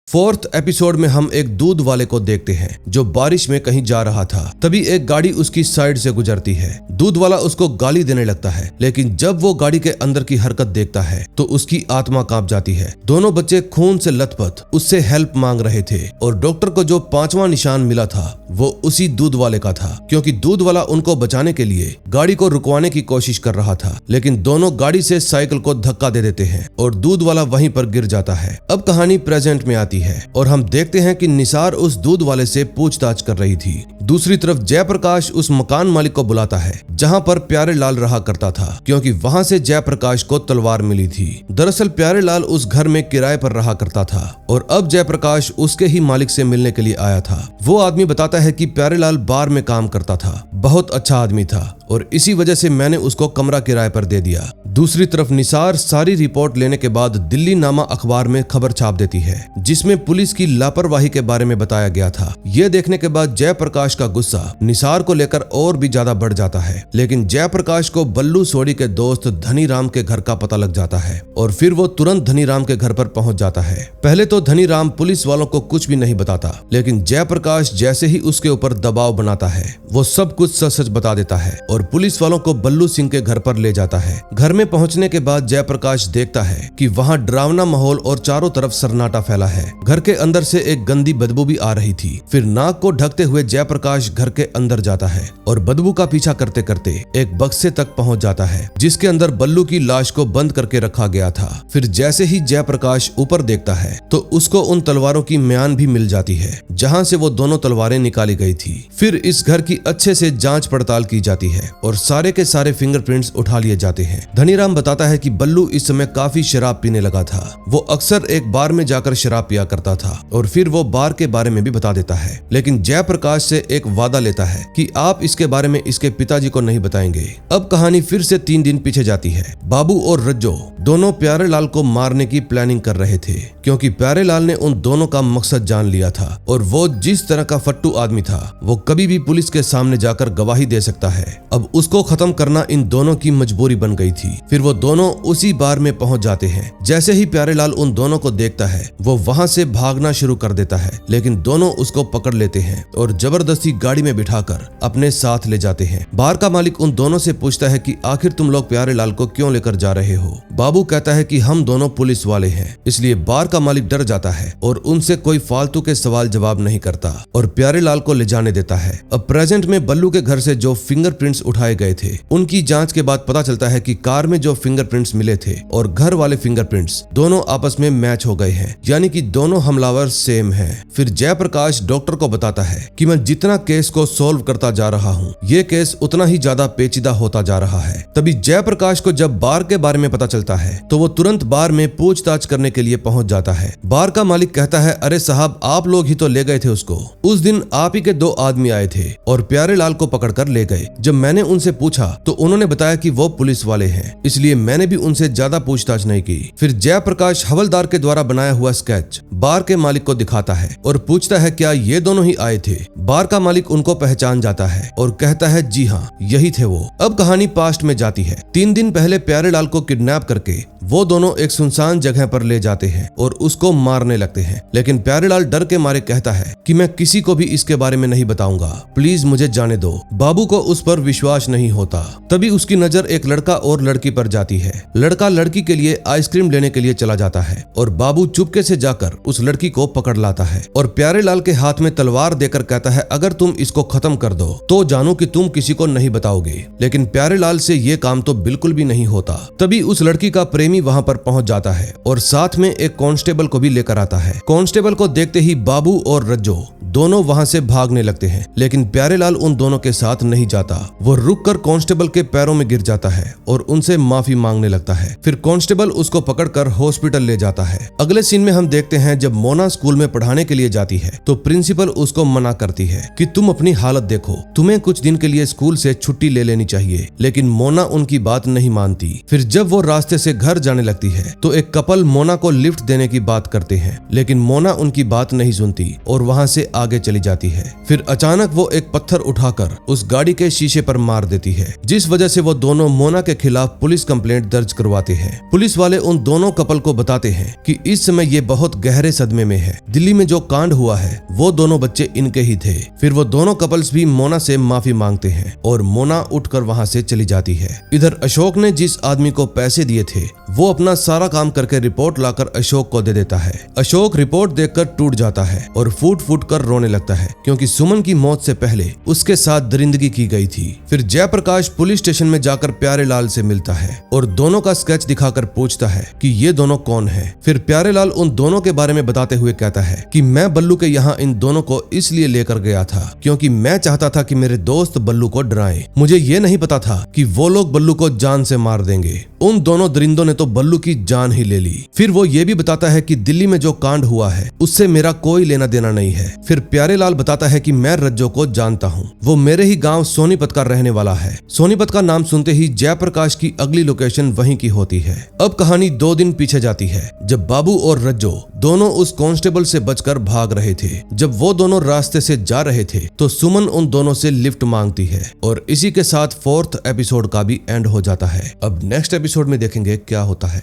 4th एपिसोड में हम एक दूध वाले को देखते हैं जो बारिश में कहीं जा रहा था। तभी एक गाड़ी उसकी साइड से गुजरती है। दूध वाला उसको गाली देने लगता है, लेकिन जब वो गाड़ी के अंदर की हरकत देखता है तो उसकी आत्मा कांप जाती है। दोनों बच्चे खून से लथपथ उससे हेल्प मांग रहे थे और डॉक्टर को जो 5वां निशान मिला था वो उसी दूध वाले का था, क्योंकि दूध वाला उनको बचाने के लिए गाड़ी को रुकवाने की कोशिश कर रहा था। लेकिन दोनों गाड़ी से साइकिल को धक्का दे देते हैं और दूध वाला वहीं पर गिर जाता है। अब कहानी प्रेजेंट में आती है और हम देखते हैं कि निसार उस दूध वाले से पूछताछ कर रही थी। दूसरी तरफ जयप्रकाश उस मकान मालिक को बुलाता है जहां पर प्यारेलाल रहा करता था, क्योंकि वहां से जयप्रकाश को तलवार मिली थी। दरअसल प्यारेलाल उस घर में किराए पर रहा करता था और अब जयप्रकाश उसके ही मालिक से मिलने के लिए आया था। वो आदमी बताता है कि प्यारेलाल बार में काम करता था, बहुत अच्छा आदमी था और इसी वजह से मैंने उसको कमरा किराए पर दे दिया। दूसरी तरफ निसार सारी रिपोर्ट लेने के बाद दिल्ली नामा अखबार में खबर छाप देती है जिसमें पुलिस की लापरवाही के बारे में बताया गया था। यह देखने के बाद जयप्रकाश का गुस्सा निसार को लेकर और भी ज्यादा बढ़ जाता है, लेकिन जयप्रकाश को बल्लू सोडी के दोस्त धनीराम के घर का पता लग जाता है और फिर वो तुरंत धनीराम के घर पर पहुंच जाता है। पहले तो धनीराम पुलिस वालों को कुछ भी नहीं बताता, लेकिन जयप्रकाश जैसे ही उसके ऊपर दबाव बनाता है वो सब कुछ सच सच बता देता है और पुलिस वालों को बल्लू सिंह के घर पर ले जाता है। घर में पहुंचने के बाद जयप्रकाश देखता है कि वहां डरावना माहौल और चारों तरफ सन्नाटा फैला है। घर के अंदर से एक गंदी बदबू भी आ रही थी। फिर नाक को ढकते हुए जयप्रकाश घर के अंदर जाता है और बदबू का पीछा करते करते एक बक्से तक पहुंच जाता है जिसके अंदर बल्लू की लाश को बंद करके रखा गया था। फिर जैसे ही जयप्रकाश ऊपर देखता है तो उसको उन तलवारों की म्यान भी मिल जाती है जहां से वो दोनों तलवारें निकाली गई थी। फिर इस घर की अच्छे से जांच पड़ताल की जाती है और सारे के सारे फिंगरप्रिंट्स उठा लिए जाते हैं। धनीराम बताता है कि बल्लू इस समय काफी शराब पीने लगा था। वो अक्सर एक बार में जाकर शराब पिया करता था और फिर वो बार के बारे में भी बता देता है, लेकिन जयप्रकाश से एक वादा लेता है कि आप इसके बारे में इसके पिताजी को नहीं बताएंगे। अब कहानी फिर से 3 दिन पीछे जाती है। बाबू और रज्जो दोनों प्यारेलाल को मारने की प्लानिंग कर रहे थे क्योंकि प्यारेलाल ने उन दोनों का मकसद जान लिया था और वो जिस तरह का फट्टू आदमी था वो कभी भी पुलिस के सामने जाकर गवाही दे सकता है। अब उसको खत्म करना इन दोनों की मजबूरी बन गई थी। फिर वो दोनों उसी बार में पहुंच जाते हैं। जैसे ही प्यारेलाल उन दोनों को देखता है वो वहां से भागना शुरू कर देता है, लेकिन दोनों उसको पकड़ लेते हैं और जबरदस्ती गाड़ी में बिठाकर अपने साथ ले जाते हैं। बार का मालिक उन दोनों से पूछता है कि आखिर तुम लोग प्यारेलाल को क्यों लेकर जा रहे हो। बाबू कहता है कि हम दोनों पुलिस वाले हैं, इसलिए बार का मालिक डर जाता है और उनसे कोई फालतू के सवाल जवाब नहीं करता और प्यारेलाल को ले जाने देता है। अब प्रेजेंट में बल्लू के घर से जो फिंगरप्रिंट्स उठाए गए थे उनकी जांच के बाद पता चलता है कि कार में जो फिंगरप्रिंट्स मिले थे और घर वाले फिंगरप्रिंट्स दोनों आपस में मैच हो गए हैं, यानी कि दोनों हमलावर सेम हैं। फिर जयप्रकाश डॉक्टर को बताता है कि मैं जितना केस को सोल्व करता जा रहा हूँ ये केस उतना ही ज्यादा पेचीदा होता जा रहा है। तभी जयप्रकाश को जब बार के बारे में पता चलता है तो वो तुरंत बार में पूछताछ करने के लिए पहुंच जाता है। बार का मालिक कहता है, अरे साहब आप लोग ही तो ले गए थे उसको। उस दिन आप ही के 2 आदमी आए थे और प्यारेलाल को पकड़कर ले गए। जब मैंने उनसे पूछा तो उन्होंने बताया कि वो पुलिस वाले हैं, इसलिए मैंने भी उनसे ज्यादा पूछताछ नहीं की। फिर जयप्रकाश हवलदार के द्वारा बनाया हुआ स्केच बार के मालिक को दिखाता है और पूछता है क्या ये दोनों ही आए थे। बार का मालिक उनको पहचान जाता है और कहता है जी हाँ यही थे वो। अब कहानी पास्ट में जाती है। 3 दिन पहले प्यारेलाल को किडनैप करके वो दोनों एक सुनसान जगह पर ले जाते हैं और उसको मारने लगते हैं, लेकिन प्यारेलाल डर के मारे कहता है कि मैं किसी को भी इसके बारे में नहीं बताऊंगा, प्लीज मुझे जाने दो। बाबू को उस पर विश्वास नहीं होता। तभी उसकी नजर एक लड़का और लड़की पर जाती है। लड़का लड़की के लिए आइसक्रीम लेने के लिए चला जाता है और बाबू चुपके से जाकर उस लड़की को पकड़ लाता है और प्यारेलाल के हाथ में तलवार देकर कहता है अगर तुम इसको खत्म कर दो तो जानो कि तुम किसी को नहीं बताओगे। लेकिन प्यारेलाल से ये काम तो बिल्कुल भी नहीं होता। तभी उस लड़की का प्रेमी वहां पर पहुंच जाता है और साथ में एक कांस्टेबल को भी लेकर आता है। कांस्टेबल को देखते ही बाबू और रज्जो दोनों वहां से भागने लगते हैं, लेकिन प्यारेलाल उन दोनों के साथ नहीं जाता। वो रुककर कांस्टेबल के पैरों में गिर जाता है और उनसे माफी मांगने लगता है। फिर कांस्टेबल उसको पकड़कर हॉस्पिटल ले जाता है। अगले सीन में हम देखते हैं जब मोना स्कूल में पढ़ाने के लिए जाती है तो प्रिंसिपल उसको मना करती है कि तुम अपनी हालत देखो, तुम्हें कुछ दिन के लिए स्कूल से छुट्टी ले लेनी चाहिए, लेकिन मोना उनकी बात नहीं मानती। फिर जब वो रास्ते से घर जाने लगती है तो एक कपल मोना को लिफ्ट देने की बात करते हैं, लेकिन मोना उनकी बात नहीं सुनती और वहां से आगे चली जाती है। फिर अचानक वो एक पत्थर उठाकर उस गाड़ी के शीशे पर मार देती है, जिस वजह से वो दोनों मोना के खिलाफ पुलिस कंप्लेंट दर्ज करवाते हैं। पुलिस वाले उन दोनों कपल को बताते हैं कि इस समय ये बहुत गहरे सदमे में है। दिल्ली में जो कांड हुआ है वो दोनों बच्चे इनके ही थे। फिर वो दोनों कपल्स भी मोना से माफी मांगते हैं और मोना उठकर वहां से चली जाती है। इधर अशोक ने जिस आदमी को पैसे दिए थे वो अपना सारा काम करके रिपोर्ट लाकर अशोक को दे देता है। अशोक रिपोर्ट देखकर टूट जाता है और फूट फूट कर रोने लगता है क्योंकि सुमन की मौत से पहले उसके साथ दरिंदगी की गई थी। फिर जयप्रकाश पुलिस स्टेशन में जाकर प्यारेलाल से मिलता है और दोनों का स्केच दिखाकर पूछता है कि ये दोनों कौन है। फिर प्यारेलाल उन दोनों के बारे में बताते हुए कहता है कि मैं बल्लू के यहाँ इन दोनों को इसलिए लेकर गया था क्योंकि मैं चाहता था कि मेरे दोस्त बल्लू को डराएं। मुझे ये नहीं पता था कि वो लोग बल्लू को जान से मार देंगे। उन दोनों दरिंदों ने तो बल्लू की जान ही ले ली। फिर वो ये भी बताता है कि दिल्ली में जो कांड हुआ है उससे मेरा कोई लेना देना नहीं है। फिर प्यारेलाल बताता है कि मैं रज्जो को जानता हूँ, वो मेरे ही गांव सोनीपत का रहने वाला है। सोनीपत का नाम सुनते ही जयप्रकाश की अगली लोकेशन वहीं की होती है। अब कहानी 2 दिन पीछे जाती है, जब बाबू और रज्जो दोनों उस कांस्टेबल से बचकर भाग रहे थे। जब वो दोनों रास्ते से जा रहे थे तो सुमन उन दोनों से लिफ्ट मांगती है और इसी के साथ 4th एपिसोड का भी एंड हो जाता है। अब नेक्स्ट एपिसोड में देखेंगे क्या होता है।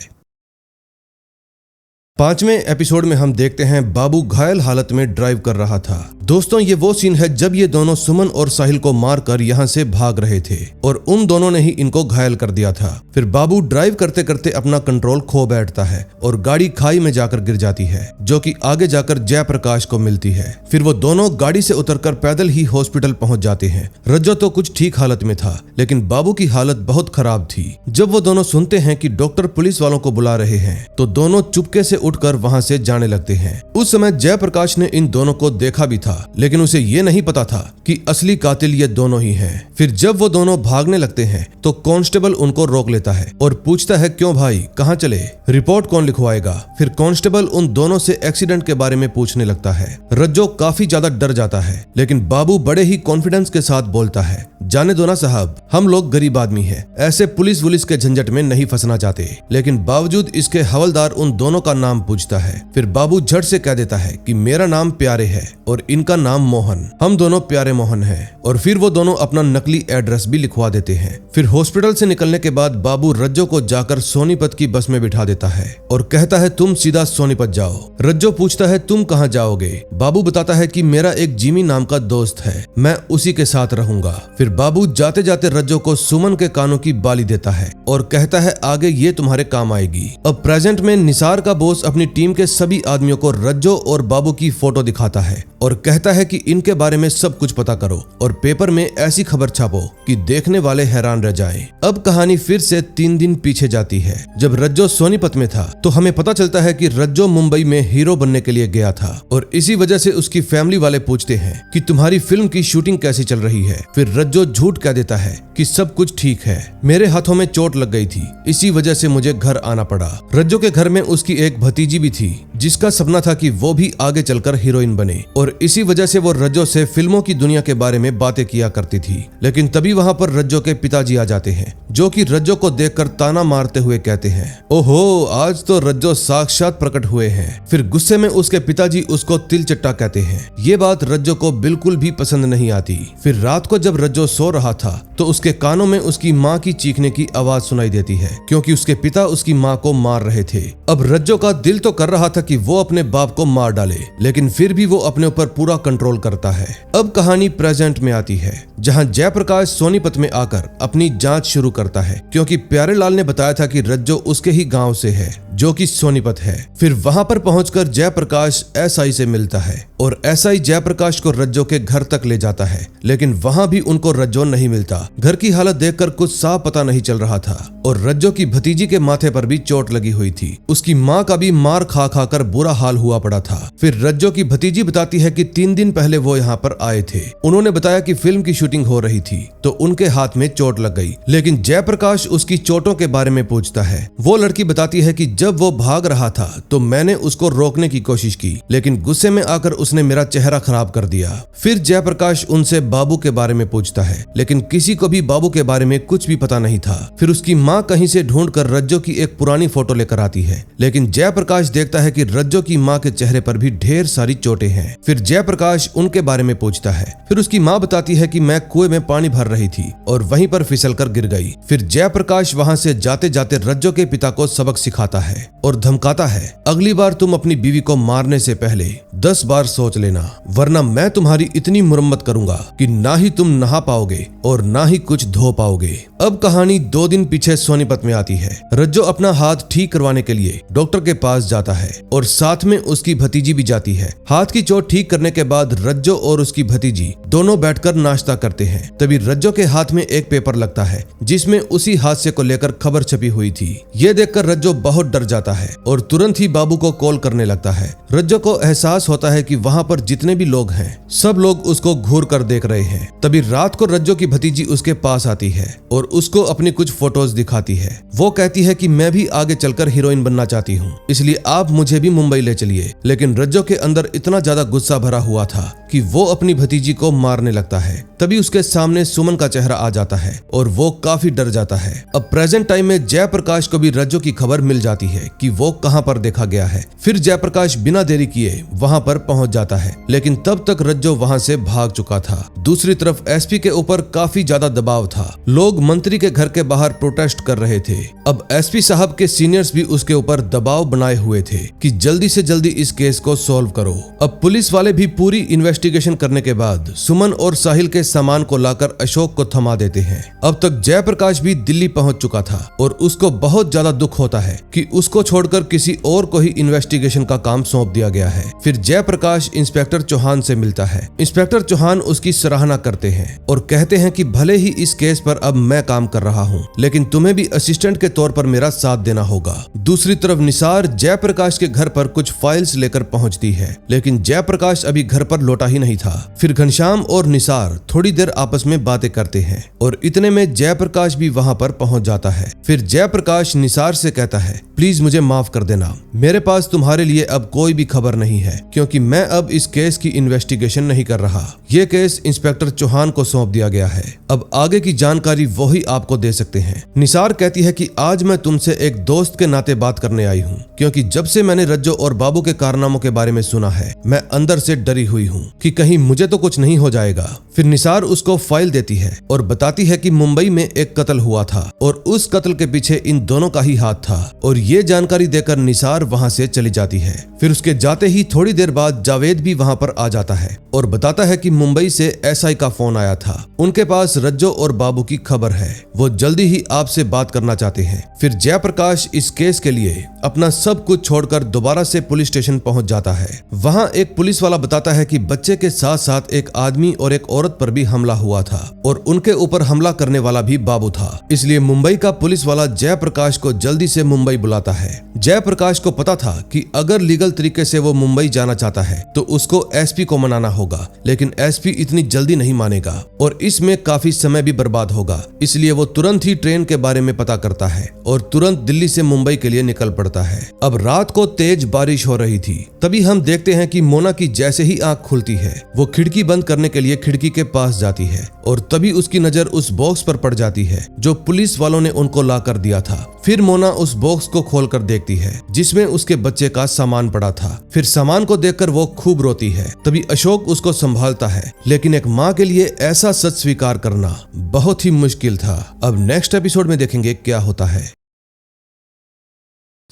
5वें एपिसोड में हम देखते हैं बाबू घायल हालत में ड्राइव कर रहा था। दोस्तों, ये वो सीन है जब ये दोनों सुमन और साहिल को मारकर यहाँ से भाग रहे थे और उन दोनों ने ही इनको घायल कर दिया था। फिर बाबू ड्राइव करते करते अपना कंट्रोल खो बैठता है और गाड़ी खाई में जाकर गिर जाती है, जो कि आगे जाकर जयप्रकाश को मिलती है। फिर वो दोनों गाड़ी से उतरकर पैदल ही हॉस्पिटल पहुंच जाते हैं। रज्जो तो कुछ ठीक हालत में था, लेकिन बाबू की हालत बहुत खराब थी। जब वो दोनों सुनते हैं कि डॉक्टर पुलिस वालों को बुला रहे हैं तो दोनों चुपके से उठकर वहां से जाने लगते हैं। उस समय जयप्रकाश ने इन दोनों को देखा भी था, लेकिन उसे ये नहीं पता था कि असली कातिल ये दोनों ही हैं। फिर जब वो दोनों भागने लगते हैं तो कांस्टेबल उनको रोक लेता है और पूछता है, क्यों भाई, कहाँ चले, रिपोर्ट कौन लिखवाएगा। फिर कांस्टेबल उन दोनों से एक्सीडेंट के बारे में पूछने लगता है। रज्जो काफी ज्यादा डर जाता है, लेकिन बाबू बड़े ही कॉन्फिडेंस के साथ बोलता है, जाने दो ना साहब, हम लोग गरीब आदमी हैं, ऐसे पुलिस वुलिस के झंझट में नहीं फंसना चाहते। लेकिन बावजूद इसके हवलदार उन दोनों का नाम पूछता है। फिर बाबू झट से कह देता है कि मेरा नाम प्यारे है और इनका नाम मोहन, हम दोनों प्यारे मोहन हैं। और फिर वो दोनों अपना नकली एड्रेस भी लिखवा देते हैं। फिर हॉस्पिटल से निकलने के बाद बाबू रज्जो को जाकर सोनीपत की बस में बिठा देता है और कहता है, तुम सीधा सोनीपत जाओ। रज्जो पूछता है, तुम कहाँ जाओगे। बाबू बताता है कि मेरा एक जिमी नाम का दोस्त है, मैं उसी के साथ रहूंगा। फिर बाबू जाते जाते रज्जो को सुमन के कानों की बाली देता है और कहता है, आगे ये तुम्हारे काम आएगी। अब प्रेजेंट में निसार का बॉस अपनी टीम के सभी आदमियों को रज्जो और बाबू की फोटो दिखाता है और कहता है कि इनके बारे में सब कुछ पता करो और पेपर में ऐसी खबर छापो कि देखने वाले हैरान रह जाएं। अब कहानी फिर से 3 दिन पीछे जाती है। जब रज्जो सोनीपत में था तो हमें पता चलता है कि रज्जो मुंबई में हीरो बनने के लिए गया था और इसी वजह से उसकी फैमिली वाले पूछते हैं कि तुम्हारी फिल्म की शूटिंग कैसी चल रही है। फिर रज्जो झूठ कह देता है कि सब कुछ ठीक है, मेरे हाथों में चोट लग गई थी, इसी वजह से मुझे घर आना पड़ा। रज्जो के घर में उसकी एक भतीजी भी थी जिसका सपना था कि वो भी आगे चलकर हीरोइन बने और इसी वजह से वो रज्जो से फिल्मों की दुनिया के बारे में बातें किया करती थी। लेकिन तभी वहां पर रज्जो के पिताजी आ जाते हैं, जो कि रज्जो को देखकर ताना मारते हुए कहते हैं, ओहो, आज तो रज्जो साक्षात प्रकट हुए हैं। फिर गुस्से में उसके पिताजी उसको तिलचट्टा कहते हैं। ये बात रज्जो को बिल्कुल भी पसंद नहीं आती। फिर रात को जब रज्जो सो रहा था तो उसके कानों में उसकी माँ की चीखने की आवाज सुनाई देती है, क्योंकि उसके पिता उसकी माँ को मार रहे थे। अब रज्जो का दिल तो कर रहा था कि वो अपने बाप को मार डाले, लेकिन फिर भी वो अपने ऊपर पूरा कंट्रोल करता है। अब कहानी प्रेजेंट में आती है, जहां जयप्रकाश सोनीपत में आकर अपनी जांच शुरू करता है, क्योंकि प्यारेलाल ने बताया था कि रज्जो उसके ही गांव से है, जो कि सोनीपत है। फिर वहां पर पहुंचकर जयप्रकाश एसआई से मिलता है और एसआई जयप्रकाश को रज्जो के घर तक ले जाता है, लेकिन वहां भी उनको रज्जो नहीं मिलता। घर की हालत देखकर कुछ साफ पता नहीं चल रहा था और रज्जो की भतीजी के माथे पर भी चोट लगी हुई थी। उसकी माँ का भी मार खा खा कर बुरा हाल हुआ पड़ा था। फिर रज्जो की भतीजी बताती है कि 3 दिन पहले वो यहाँ पर आए थे। उन्होंने बताया कि फिल्म की शूटिंग हो रही थी तो उनके हाथ में चोट लग गई। लेकिन जयप्रकाश उसकी चोटों के बारे में पूछता है। वो लड़की बताती है कि जब वो भाग रहा था तो मैंने उसको रोकने की कोशिश की, लेकिन गुस्से में आकर उसने मेरा चेहरा खराब कर दिया। फिर जयप्रकाश उनसे बाबू के बारे में पूछता है, लेकिन किसी को भी बाबू के बारे में कुछ भी पता नहीं था। फिर उसकी माँ कहीं से ढूंढकर रज्जो की एक पुरानी फोटो लेकर आती है, लेकिन जयप्रकाश देखता है कि रज्जो की माँ के चेहरे पर भी ढेर सारी चोटें हैं। फिर जयप्रकाश उनके बारे में पूछता है। फिर उसकी माँ बताती है कि मैं कुएं में पानी भर रही थी और वहीं पर फिसलकर गिर गई। फिर जयप्रकाश वहां से जाते जाते रज्जो के पिता को सबक सिखाता है और धमकाता है, अगली बार तुम अपनी बीवी को मारने से पहले 10 बार सोच लेना, वरना मैं तुम्हारी इतनी मुरम्मत करूंगा कि ना ही तुम नहा पाओगे और ना ही कुछ धो पाओगे। अब कहानी 2 दिन पीछे सोनीपत में आती है। रज्जो अपना हाथ ठीक करवाने के लिए डॉक्टर के पास जाता है और साथ में उसकी भतीजी भी जाती है। हाथ की चोट ठीक करने के बाद रज्जो और उसकी भतीजी दोनों बैठकर नाश्ता करते हैं। तभी रज्जो के हाथ में एक पेपर लगता है जिसमें उसी हादसे को लेकर खबर छपी हुई थी। ये देखकर रज्जो बहुत डर डर जाता है और तुरंत ही बाबू को कॉल करने लगता है। रज्जो को एहसास होता है कि वहाँ पर जितने भी लोग हैं सब लोग उसको घूर कर देख रहे हैं। तभी रात को रज्जो की भतीजी उसके पास आती है और उसको अपनी कुछ फोटोज दिखाती है। वो कहती है कि मैं भी आगे चलकर हीरोइन बनना चाहती हूँ, इसलिए आप मुझे भी मुंबई ले चलिए। लेकिन रज्जो के अंदर इतना ज्यादा गुस्सा भरा हुआ था कि वो अपनी भतीजी को मारने लगता है। तभी उसके सामने सुमन का चेहरा आ जाता है और वो काफी डर जाता है। अब प्रेजेंट टाइम में जयप्रकाश को भी रज्जो की खबर मिल जाती है कि वो कहां पर देखा गया है। फिर जयप्रकाश बिना देरी किए वहां पर पहुंच जाता है, लेकिन तब तक रज्जो वहां से भाग चुका था। दूसरी तरफ एसपी के ऊपर काफी ज्यादा दबाव था। लोग मंत्री के घर के बाहर प्रोटेस्ट कर रहे थे। अब एसपी साहब के सीनियर्स भी उसके ऊपर दबाव बनाए हुए थे कि जल्दी से जल्दी इस केस को सॉल्व करो। अब पुलिस वाले भी पूरी इन्वेस्टिगेशन करने के बाद सुमन और साहिल के सामान को लाकर अशोक को थमा देते हैं। अब तक जयप्रकाश भी दिल्ली पहुंच चुका था और उसको बहुत ज्यादा दुख होता है कि उसको छोड़कर किसी और को ही इन्वेस्टिगेशन का काम सौंप दिया गया है। फिर जयप्रकाश इंस्पेक्टर चौहान से मिलता है। इंस्पेक्टर चौहान उसकी सराहना करते हैं और कहते हैं कि भले ही इस केस पर अब मैं काम कर रहा हूं, लेकिन तुम्हें भी असिस्टेंट के तौर पर मेरा साथ देना होगा। दूसरी तरफ निसार जयप्रकाश के घर पर कुछ फाइल्स लेकर पहुंचती है, लेकिन जयप्रकाश अभी घर पर लौटा ही नहीं था। फिर घनश्याम और निसार थोड़ी देर आपस में बातें करते हैं और इतने में जयप्रकाश भी वहां पर पहुंच जाता है। फिर जयप्रकाश निसार से कहता है, प्लीज मुझे माफ कर देना, मेरे पास तुम्हारे लिए अब कोई भी खबर नहीं है, क्योंकि मैं अब इस केस की इन्वेस्टिगेशन नहीं कर रहा। ये केस इंस्पेक्टर चौहान को सौंप दिया गया है। अब आगे की जानकारी वही आपको दे सकते हैं। निसार कहती है कि आज मैं तुमसे एक दोस्त के नाते बात करने आई हूँ, क्योंकि जब से मैंने रज्जो और बाबू के कारनामों के बारे में सुना है, मैं अंदर से डरी हुई हूँ कि कहीं मुझे तो कुछ नहीं हो जाएगा। फिर निसार उसको फाइल देती है और बताती है कि मुंबई में एक कत्ल हुआ था और उस कत्ल के पीछे इन दोनों का ही हाथ था। और ये जानकारी देकर निसार वहां से चली जाती है। फिर उसके जाते ही थोड़ी देर बाद जावेद भी वहां पर आ जाता है और बताता है कि मुंबई से एसआई का फोन आया था, उनके पास रज्जो और बाबू की खबर है, वो जल्दी ही आपसे बात करना चाहते हैं। फिर जयप्रकाश इस केस के लिए अपना सब कुछ छोड़कर दोबारा से पुलिस स्टेशन पहुंच जाता है। वहां एक पुलिस वाला बताता है कि बच्चे के साथ साथ एक आदमी और एक औरत पर भी हमला हुआ था और उनके ऊपर हमला करने वाला भी बाबू था। इसलिए मुंबई का पुलिस वाला जयप्रकाश को जल्दी से मुंबई बुलाता है। जयप्रकाश को पता था कि अगर लीगल तरीके से वो मुंबई जाना चाहता है तो उसको एसपी को मनाना होगा, लेकिन एसपी इतनी जल्दी नहीं मानेगा और इसमें काफी समय भी बर्बाद होगा। इसलिए वो तुरंत ही ट्रेन के बारे में पता करता है और तुरंत दिल्ली से मुंबई के लिए निकल पड़ता है। अब रात को तेज बारिश हो रही थी। तभी हम देखते हैं कि मोना की जैसे ही आंख खुलती है, वो खिड़की बंद करने के लिए खिड़की के पास जाती है और तभी उसकी नजर उस बॉक्स पर पड़ जाती है जो पुलिस वालों ने उनको ला कर दिया था। फिर मोना उस बॉक्स को खोलकर देखती है जिसमें उसके बच्चे का सामान पड़ा था। फिर सामान को देखकर वो खूब रोती है। तभी अशोक उसको संभालता है, लेकिन एक माँ के लिए ऐसा सच स्वीकार करना बहुत ही मुश्किल था। अब नेक्स्ट एपिसोड में देखेंगे क्या होता है।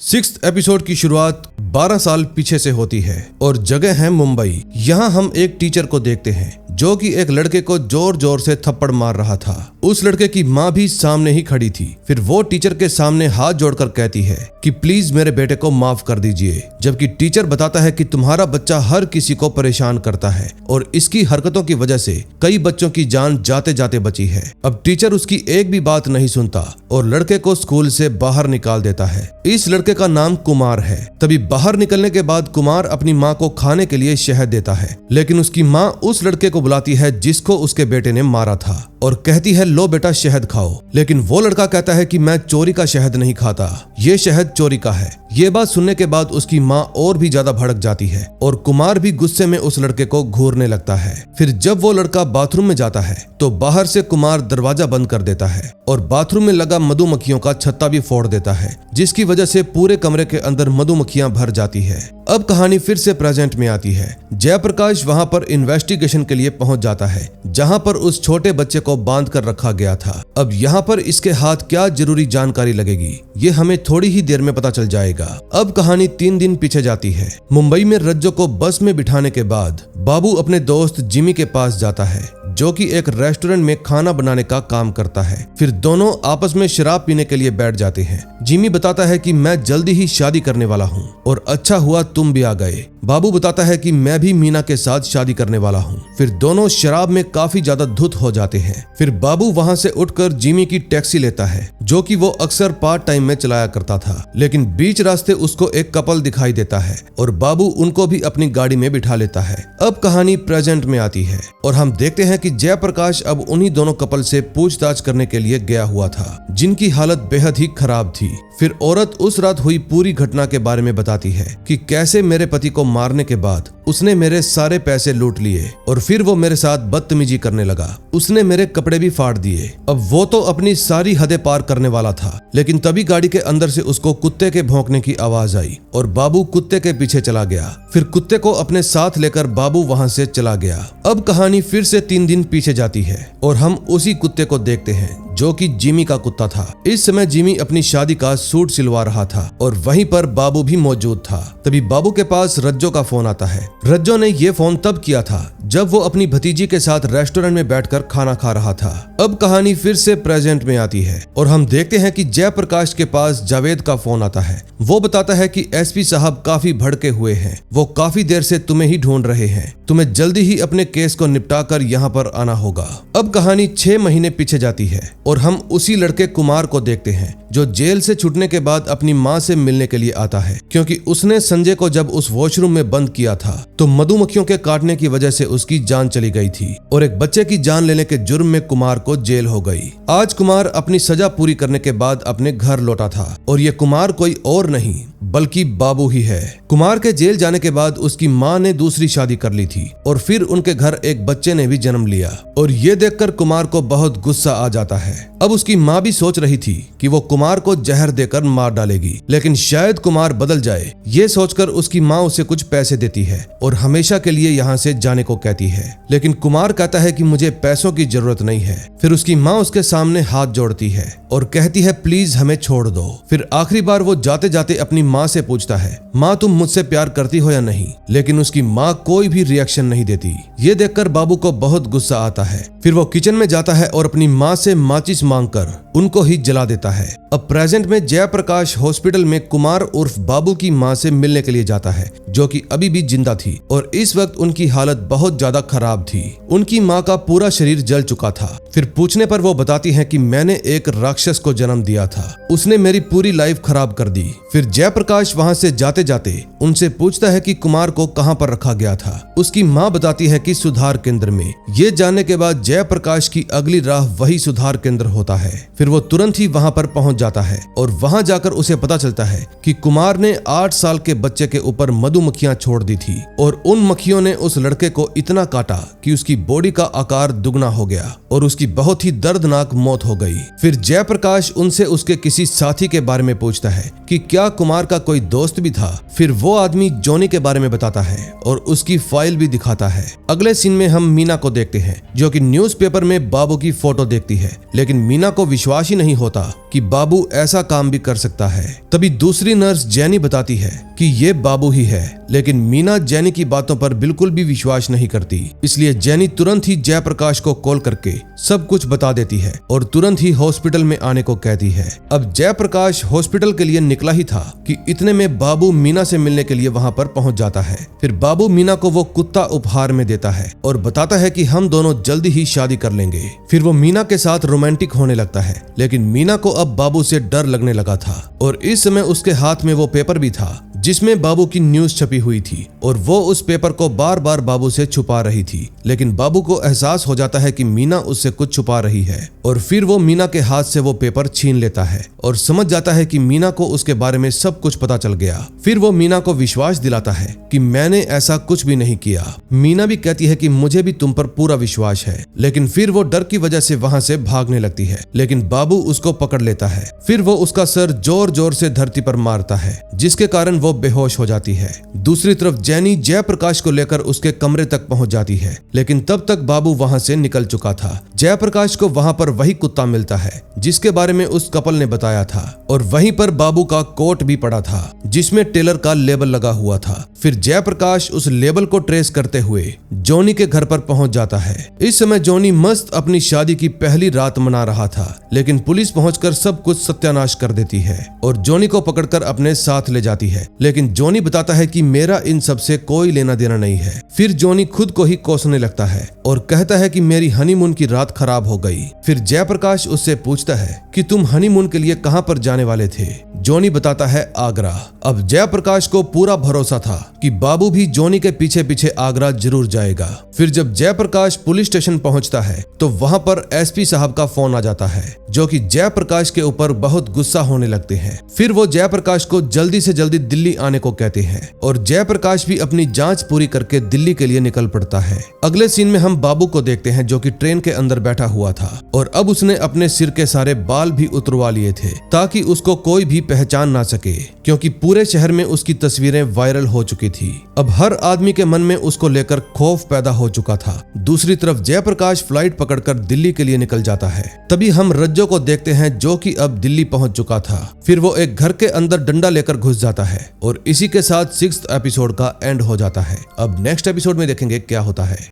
6th एपिसोड की शुरुआत 12 साल पीछे से होती है और जगह है मुंबई। यहाँ हम एक टीचर को देखते हैं जो कि एक लड़के को जोर जोर से थप्पड़ मार रहा था। उस लड़के की माँ भी सामने ही खड़ी थी। फिर वो टीचर के सामने हाथ जोड़कर कहती है कि प्लीज मेरे बेटे को माफ कर दीजिए, जबकि टीचर बताता है कि तुम्हारा बच्चा हर किसी को परेशान करता है और इसकी हरकतों की वजह से कई बच्चों की जान जाते जाते बची है। अब टीचर उसकी एक भी बात नहीं सुनता और लड़के को स्कूल से बाहर निकाल देता है। इस लड़के का नाम कुमार है। तभी बाहर निकलने के बाद कुमार अपनी माँ को खाने के लिए शहद देता है, लेकिन उसकी माँ उस लड़के को बुलाती है जिसको उसके बेटे ने मारा था और कहती है लो बेटा शहद खाओ। लेकिन वो लड़का कहता है कि मैं चोरी का शहद नहीं खाता, ये शहद चोरी का है। ये बात सुनने के बाद उसकी माँ और भी ज्यादा भड़क जाती है और कुमार भी गुस्से में उस लड़के को घूरने लगता है। फिर जब वो लड़का बाथरूम में जाता है तो बाहर से कुमार दरवाजा बंद कर देता है और बाथरूम में लगा मधुमक्खियों का छत्ता भी फोड़ देता है, जिसकी वजह से पूरे कमरे के अंदर मधुमक्खियां भर जाती है। अब कहानी फिर से प्रेजेंट में आती है। जयप्रकाश वहां पर इन्वेस्टिगेशन के लिए पहुंच जाता है जहां पर उस छोटे बच्चे को बांध कर रखा गया था। अब यहाँ पर इसके हाथ क्या जरूरी जानकारी लगेगी ये हमें थोड़ी ही देर में पता चल जाएगा। अब कहानी 3 दिन पीछे जाती है। मुंबई में रज्जो को बस में बिठाने के बाद बाबू अपने दोस्त जिमी के पास जाता है जो कि एक रेस्टोरेंट में खाना बनाने का काम करता है। फिर दोनों आपस में शराब पीने के लिए बैठ जाते हैं। जिमी बताता है कि मैं जल्दी ही शादी करने वाला हूँ और अच्छा हुआ तुम भी आ गए, बाबू बताता है कि मैं भी मीना के साथ शादी करने वाला हूँ। फिर दोनों शराब में काफी ज्यादा धुत हो जाते हैं। फिर बाबू वहाँ से उठकर जिमी की टैक्सी लेता है, जो कि वो अक्सर पार्ट टाइम में चलाया करता था। लेकिन बीच रास्ते उसको एक कपल दिखाई देता है और बाबू उनको भी अपनी गाड़ी में बिठा लेता है। अब कहानी प्रेजेंट में आती है और हम देखते हैं कि जयप्रकाश अब उन्हीं दोनों कपल से पूछताछ करने के लिए गया हुआ था, जिनकी हालत बेहद ही खराब थी। फिर औरत उस रात हुई पूरी घटना के बारे में बताती है कि कैसे मेरे पति को मारने के बाद उसने मेरे सारे पैसे लूट लिए और फिर वो मेरे साथ बदतमीजी करने लगा। उसने मेरे कपड़े भी फाड़ दिए। अब वो तो अपनी सारी हदें पार करने वाला था, लेकिन तभी गाड़ी के अंदर से उसको कुत्ते के भौंकने की आवाज आई और बाबू कुत्ते के पीछे चला गया। फिर कुत्ते को अपने साथ लेकर बाबू वहां से चला गया। अब कहानी फिर से 3 दिन पीछे जाती है और हम उसी कुत्ते को देखते हैं, जो कि जिमी का कुत्ता था। इस समय जिमी अपनी शादी का सूट सिलवा रहा था और वहीं पर बाबू भी मौजूद था। तभी बाबू के पास रज्जो का फोन आता है। रज्जो ने ये फोन तब किया था जब वो अपनी भतीजी के साथ रेस्टोरेंट में बैठकर खाना खा रहा था। अब कहानी फिर से प्रेजेंट में आती है और हम देखते हैं कि जयप्रकाश के पास जावेद का फोन आता है। वो बताता है कि एसपी साहब काफी भड़के हुए हैं, वो काफी देर से तुम्हें ही ढूंढ रहे हैं, तुम्हें जल्दी ही अपने केस को निपटाकर यहाँ पर आना होगा। अब कहानी 6 महीने पीछे जाती है और हम उसी लड़के कुमार को देखते हैं, जो जेल से छूटने के बाद अपनी माँ से मिलने के लिए आता है, क्योंकि उसने संजय को जब उस वॉशरूम में बंद किया था तो मधुमक्खियों के काटने की वजह से उसकी जान चली गई थी और एक बच्चे की जान लेने के जुर्म में कुमार को जेल हो गई। आज कुमार अपनी सजा पूरी करने के बाद अपने घर लौटा था और ये कुमार कोई और नहीं बल्कि बाबू ही है। कुमार के जेल जाने के बाद उसकी माँ ने दूसरी शादी कर ली थी और फिर उनके घर एक बच्चे ने भी जन्म लिया और ये देखकर कुमार को बहुत गुस्सा आ जाता है। अब उसकी माँ भी सोच रही थी कि वो कुमार को जहर देकर मार डालेगी, लेकिन शायद कुमार बदल जाए। ये सोचकर उसकी माँ उसे कुछ पैसे देती है और हमेशा के लिए यहाँ से जाने को कहती है, लेकिन कुमार कहता है कि मुझे पैसों की जरूरत नहीं है। फिर उसकी माँ उसके सामने हाथ जोड़ती है और कहती है प्लीज हमें छोड़ दो। फिर आखिरी बार वो जाते जाते अपनी माँ से पूछता है, माँ तुम मुझसे प्यार करती हो या नहीं, लेकिन उसकी माँ कोई भी रिएक्शन नहीं देती। ये देखकर बाबू को बहुत गुस्सा आता है। फिर वो किचन में जाता है और अपनी माँ से माचिस मांगकर उनको ही जला देता है। अब प्रेजेंट में जयप्रकाश हॉस्पिटल में कुमार उर्फ बाबू की माँ से मिलने के लिए जाता है, जो कि अभी भी जिंदा थी और इस वक्त उनकी हालत बहुत ज्यादा खराब थी। उनकी माँ का पूरा शरीर जल चुका था। फिर पूछने पर वो बताती है कि मैंने एक राक्षस को जन्म दिया था, उसने मेरी पूरी लाइफ खराब कर दी। फिर जयप्रकाश वहाँ से जाते जाते उनसे पूछता है कि कुमार को कहाँ पर रखा गया था। उसकी माँ बताती है कि सुधार केंद्र में। ये जानने के बाद जयप्रकाश की अगली राह वही सुधार केंद्र होता है। फिर वो तुरंत ही वहाँ पर पहुँच जाता है और वहाँ जाकर उसे पता चलता है कि कुमार ने 8 साल के बच्चे के ऊपर मधुमक्खियां छोड़ दी थी और उन मक्खियों ने उस लड़के को इतना काटा कि उसकी बॉडी का आकार दुगना हो गया और उसकी बहुत ही दर्दनाक मौत हो गई। फिर जयप्रकाश उनसे उसके किसी साथी के बारे में पूछता है कि क्या कुमार का कोई दोस्त भी था। फिर वो आदमी जॉनी के बारे में बताता है और उसकी फाइल भी दिखाता है। अगले सीन में हम मीना को देखते हैं, जो कि न्यूज़पेपर में बाबू की फोटो देखती है, लेकिन मीना को विश्वास ही नहीं होता कि बाबू ऐसा काम भी कर सकता है। तभी दूसरी नर्स जैनी बताती है कि ये बाबू ही है, लेकिन मीना जैनी की बातों पर बिल्कुल भी विश्वास नहीं करती। इसलिए जैनी तुरंत ही जयप्रकाश को कॉल करके सब कुछ बता देती है और तुरंत ही हॉस्पिटल में आने को कहती है। अब जयप्रकाश हॉस्पिटल के लिए निकला ही था कि इतने में बाबू मीना से मिलने के लिए वहां पर पहुंच जाता है। फिर बाबू मीना को वो कुत्ता उपहार में देता है और बताता है कि हम दोनों जल्दी ही शादी कर लेंगे। फिर वो मीना के साथ रोमांटिक होने लगता है, लेकिन मीना को अब बाबू से डर लगने लगा था और इस समय उसके हाथ में वो पेपर भी था जिसमें बाबू की न्यूज छपी हुई थी और वो उस पेपर को बार बार बाबू से छुपा रही थी। लेकिन बाबू को एहसास हो जाता है कि मीना उससे कुछ छुपा रही है और फिर वो मीना के हाथ से वो पेपर छीन लेता है और समझ जाता है कि मीना को उसके बारे में सब कुछ पता चल गया। फिर वो मीना को विश्वास दिलाता है कि मैंने ऐसा कुछ भी नहीं किया। मीना भी कहती है कि मुझे भी तुम पर पूरा विश्वास है, लेकिन फिर वो डर की वजह से वहां से भागने लगती है, लेकिन बाबू उसको पकड़ लेता है। फिर वो उसका सर जोर जोर से धरती पर मारता है, जिसके कारण वो बेहोश हो जाती है। दूसरी तरफ जैनी जयप्रकाश को लेकर उसके कमरे तक पहुंच जाती है, लेकिन तब तक बाबू वहां से निकल चुका था। जयप्रकाश को वहां पर वही कुत्ता मिलता है जिसके बारे में उस कपल ने बताया था और वहीं पर बाबू का कोट भी पड़ा था जिसमें टेलर का लेबल लगा हुआ था। फिर जयप्रकाश उस लेबल को ट्रेस करते हुए जॉनी के घर पर पहुंच जाता है। इस समय जॉनी मस्त अपनी शादी की पहली रात मना रहा था, लेकिन पुलिस पहुंचकर सब कुछ सत्यानाश कर देती है और जॉनी को पकड़कर अपने साथ ले जाती है। लेकिन जॉनी बताता है कि मेरा इन सब से कोई लेना देना नहीं है। फिर जॉनी खुद को ही कोसने लगता है और कहता है कि मेरी हनीमून की रात खराब हो गई। फिर जयप्रकाश उससे पूछता है कि तुम हनीमून के लिए कहां पर जाने वाले थे। जॉनी बताता है आगरा। अब जयप्रकाश को पूरा भरोसा था कि बाबू भी जॉनी के पीछे पीछे आगरा जरूर जाएगा। फिर जब जयप्रकाश पुलिस स्टेशन पहुंचता है तो वहां पर एसपी साहब का फोन आ जाता है, जो कि जयप्रकाश के ऊपर बहुत गुस्सा होने लगते हैं। फिर वो जयप्रकाश को जल्दी से जल्दी दिल्ली आने को कहते हैं और जयप्रकाश भी अपनी जांच पूरी करके दिल्ली के लिए निकल पड़ता है। अगले सीन में हम बाबू को देखते हैं, जो कि ट्रेन के अंदर बैठा हुआ था और अब उसने अपने सिर के सारे बाल भी उतरवा लिए थे ताकि उसको कोई भी पहचान ना सके, क्योंकि पूरे शहर में उसकी तस्वीरें वायरल हो चुकी थी। अब हर आदमी के मन में उसको लेकर खौफ पैदा हो चुका था। दूसरी तरफ जयप्रकाश फ्लाइट पकड़कर दिल्ली के लिए निकल जाता है। तभी हम रज्जो को देखते हैं, जो कि अब दिल्ली पहुंच चुका था। फिर वो एक घर के अंदर डंडा लेकर घुस जाता है और इसी के साथ 6th एपिसोड का एंड हो जाता है। अब नेक्स्ट एपिसोड में देखेंगे क्या होता है।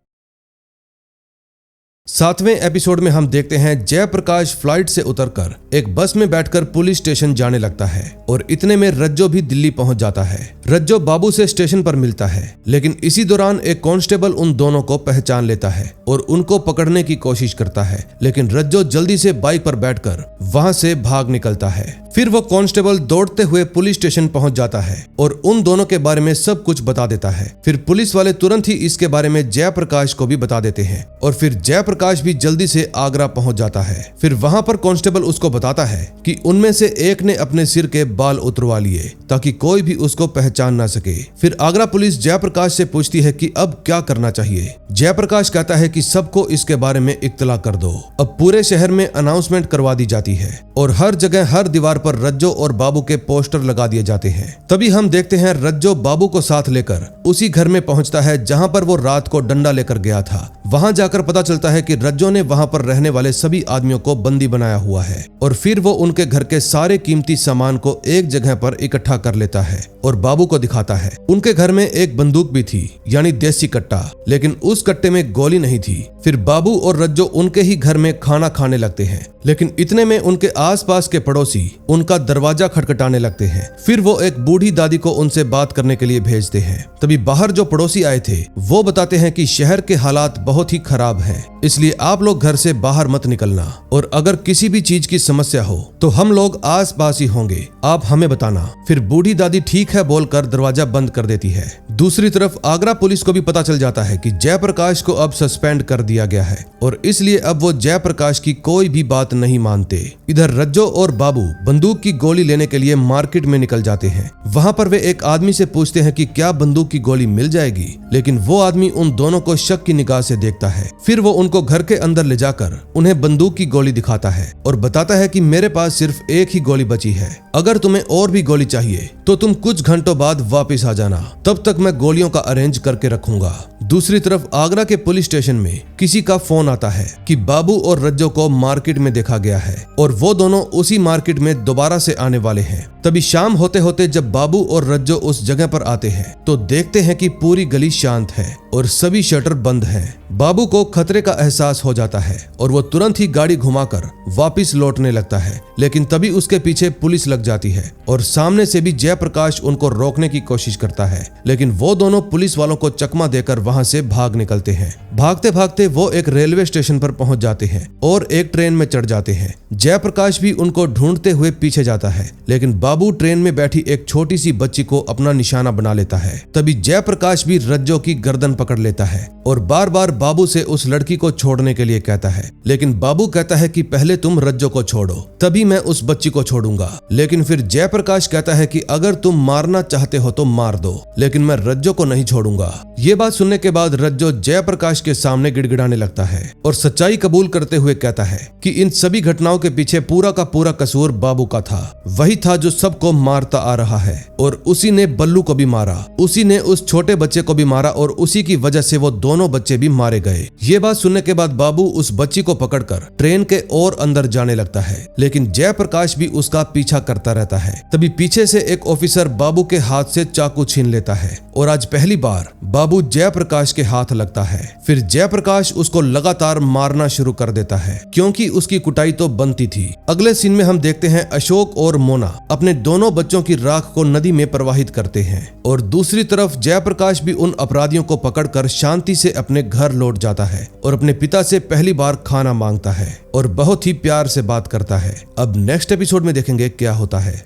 7वें एपिसोड में हम देखते हैं जयप्रकाश फ्लाइट से उतरकर एक बस में बैठकर पुलिस स्टेशन जाने लगता है और इतने में रज्जो भी दिल्ली पहुंच जाता है। रज्जो बाबू से स्टेशन पर मिलता है, लेकिन इसी दौरान एक कांस्टेबल उन दोनों को पहचान लेता है और उनको पकड़ने की कोशिश करता है, लेकिन रज्जो जल्दी से बाइक पर बैठकर वहां से भाग निकलता है। फिर वो कांस्टेबल दौड़ते हुए पुलिस स्टेशन पहुंच जाता है और उन दोनों के बारे में सब कुछ बता देता है। फिर पुलिस वाले तुरंत ही इसके बारे में जयप्रकाश को भी बता देते हैं और फिर जयप्रकाश भी जल्दी से आगरा पहुंच जाता है। फिर वहां पर कांस्टेबल उसको बताता है कि उनमें से एक ने अपने सिर के बाल उतरवा लिए ताकि कोई भी उसको पहचान ना सके। फिर आगरा पुलिस जयप्रकाश से पूछती है कि अब क्या करना चाहिए। जयप्रकाश कहता है कि सबको इसके बारे में इत्तला कर दो। अब पूरे शहर में अनाउंसमेंट करवा दी जाती है और हर जगह हर दीवार पर रज्जो और बाबू के पोस्टर लगा दिए जाते हैं। तभी हम देखते हैं रज्जो बाबू को साथ लेकर उसी घर में पहुंचता है जहां पर वो रात को डंडा लेकर गया था। वहां जाकर पता चलता है कि रज्जो ने वहां पर रहने वाले सभी आदमियों को बंदी बनाया हुआ है और फिर वो उनके घर के सारे कीमती सामान को एक जगह पर इकट्ठा कर लेता है और बाबू को दिखाता है। उनके घर में एक बंदूक भी थी, यानी देसी कट्टा, लेकिन उस कट्टे में गोली नहीं थी। फिर बाबू और रज्जो उनके ही घर में खाना खाने लगते हैं, लेकिन इतने में उनके आसपास के पड़ोसी उनका दरवाजा खटखटाने लगते हैं। फिर वो एक बूढ़ी दादी को उनसे बात करने के लिए भेजते हैं। तभी बाहर जो पड़ोसी आए थे वो बताते हैं कि शहर के हालात बहुत ही खराब हैं, इसलिए आप लोग घर से बाहर मत निकलना और अगर किसी भी चीज की समस्या हो तो हम लोग आस पास ही होंगे, आप हमें बताना। फिर बूढ़ी दादी ठीक है बोलकर दरवाजा बंद कर देती है। दूसरी तरफ आगरा पुलिस को भी पता चल जाता है कि जयप्रकाश को अब सस्पेंड कर दिया गया है और इसलिए अब वो जयप्रकाश की कोई भी बात नहीं मानते। इधर रज्जो और बाबू बंदूक की गोली लेने के लिए मार्केट में निकल जाते हैं। वहां पर वे एक आदमी से पूछते हैं कि क्या बंदूक की गोली मिल जाएगी, लेकिन वो आदमी उन दोनों को शक की निगाह से देखता है। फिर वो उनको घर के अंदर ले जाकर उन्हें बंदूक की गोली दिखाता है और बताता है कि मेरे पास सिर्फ एक ही गोली बची है, अगर तुम्हें और भी गोली चाहिए तो तुम कुछ घंटों बाद वापस आ जाना, तब तक मैं गोलियों का अरेंज करके रखूंगा। दूसरी तरफ आगरा के पुलिस स्टेशन में किसी का फोन आता है कि बाबू और रज्जो को मार्केट में देखा गया है और वो दोनों उसी मार्केट में दोबारा से आने वाले हैं। तभी शाम होते होते जब बाबू और रज्जो उस जगह पर आते हैं तो देखते हैं कि पूरी गली शांत है और सभी शटर बंद हैं। बाबू को खतरे का एहसास हो जाता है और वो तुरंत ही गाड़ी घुमाकर वापस लौटने लगता है, लेकिन तभी उसके पीछे पुलिस लग जाती है और सामने से भी जयप्रकाश उनको रोकने की कोशिश करता है, लेकिन वो दोनों पुलिस वालों को चकमा देकर वहां से भाग निकलते हैं। भागते भागते वो एक रेलवे स्टेशन पर पहुंच जाते हैं और एक ट्रेन में चढ़ जाते हैं। जयप्रकाश भी उनको ढूंढते हुए पीछे जाता है, लेकिन बाबू ट्रेन में बैठी एक छोटी सी बच्ची को अपना निशाना बना लेता है। तभी जयप्रकाश भी रज्जो की गर्दन पकड़ लेता है और बार बार बाबू से उस लड़की को छोड़ने के लिए कहता है, लेकिन बाबू कहता है कि पहले तुम रज्जो को छोड़ो, तभी मैं उस बच्ची को छोड़ूंगा। लेकिन फिर जयप्रकाश कहता है कि अगर तुम मारना चाहते हो तो मार दो, लेकिन मैं रज्जो को नहीं छोड़ूंगा। ये बात सुनने के बाद रज्जो जयप्रकाश के सामने गिड़गिड़ाने लगता है और सच्चाई कबूल करते हुए कहता है कि इन सभी घटनाओं के पीछे पूरा का पूरा कसूर बाबू का था। वही था जो सबको मारता आ रहा है और उसी ने बल्लू को भी मारा, उसी ने उस छोटे बच्चे को भी मारा और उसी की वजह से वो दोनों बच्चे भी मारे मारे गए। ये बात सुनने के बाद बाबू उस बच्ची को पकड़कर ट्रेन के और अंदर जाने लगता है, लेकिन जयप्रकाश भी उसका पीछा करता रहता है। तभी पीछे से एक ऑफिसर बाबू के हाथ से चाकू छीन लेता है और आज पहली बार बाबू जयप्रकाश के हाथ लगता है। फिर जयप्रकाश उसको लगातार मारना शुरू कर देता है, क्योंकि उसकी कुटाई तो बनती थी। अगले सीन में हम देखते हैं अशोक और मोना अपने दोनों बच्चों की राख को नदी में प्रवाहित करते हैं और दूसरी तरफ जयप्रकाश भी उन अपराधियों को पकड़कर शांति से अपने घर लौट जाता है और अपने पिता से पहली बार खाना मांगता है और बहुत ही प्यार से बात करता है। अब नेक्स्ट एपिसोड में देखेंगे क्या होता है।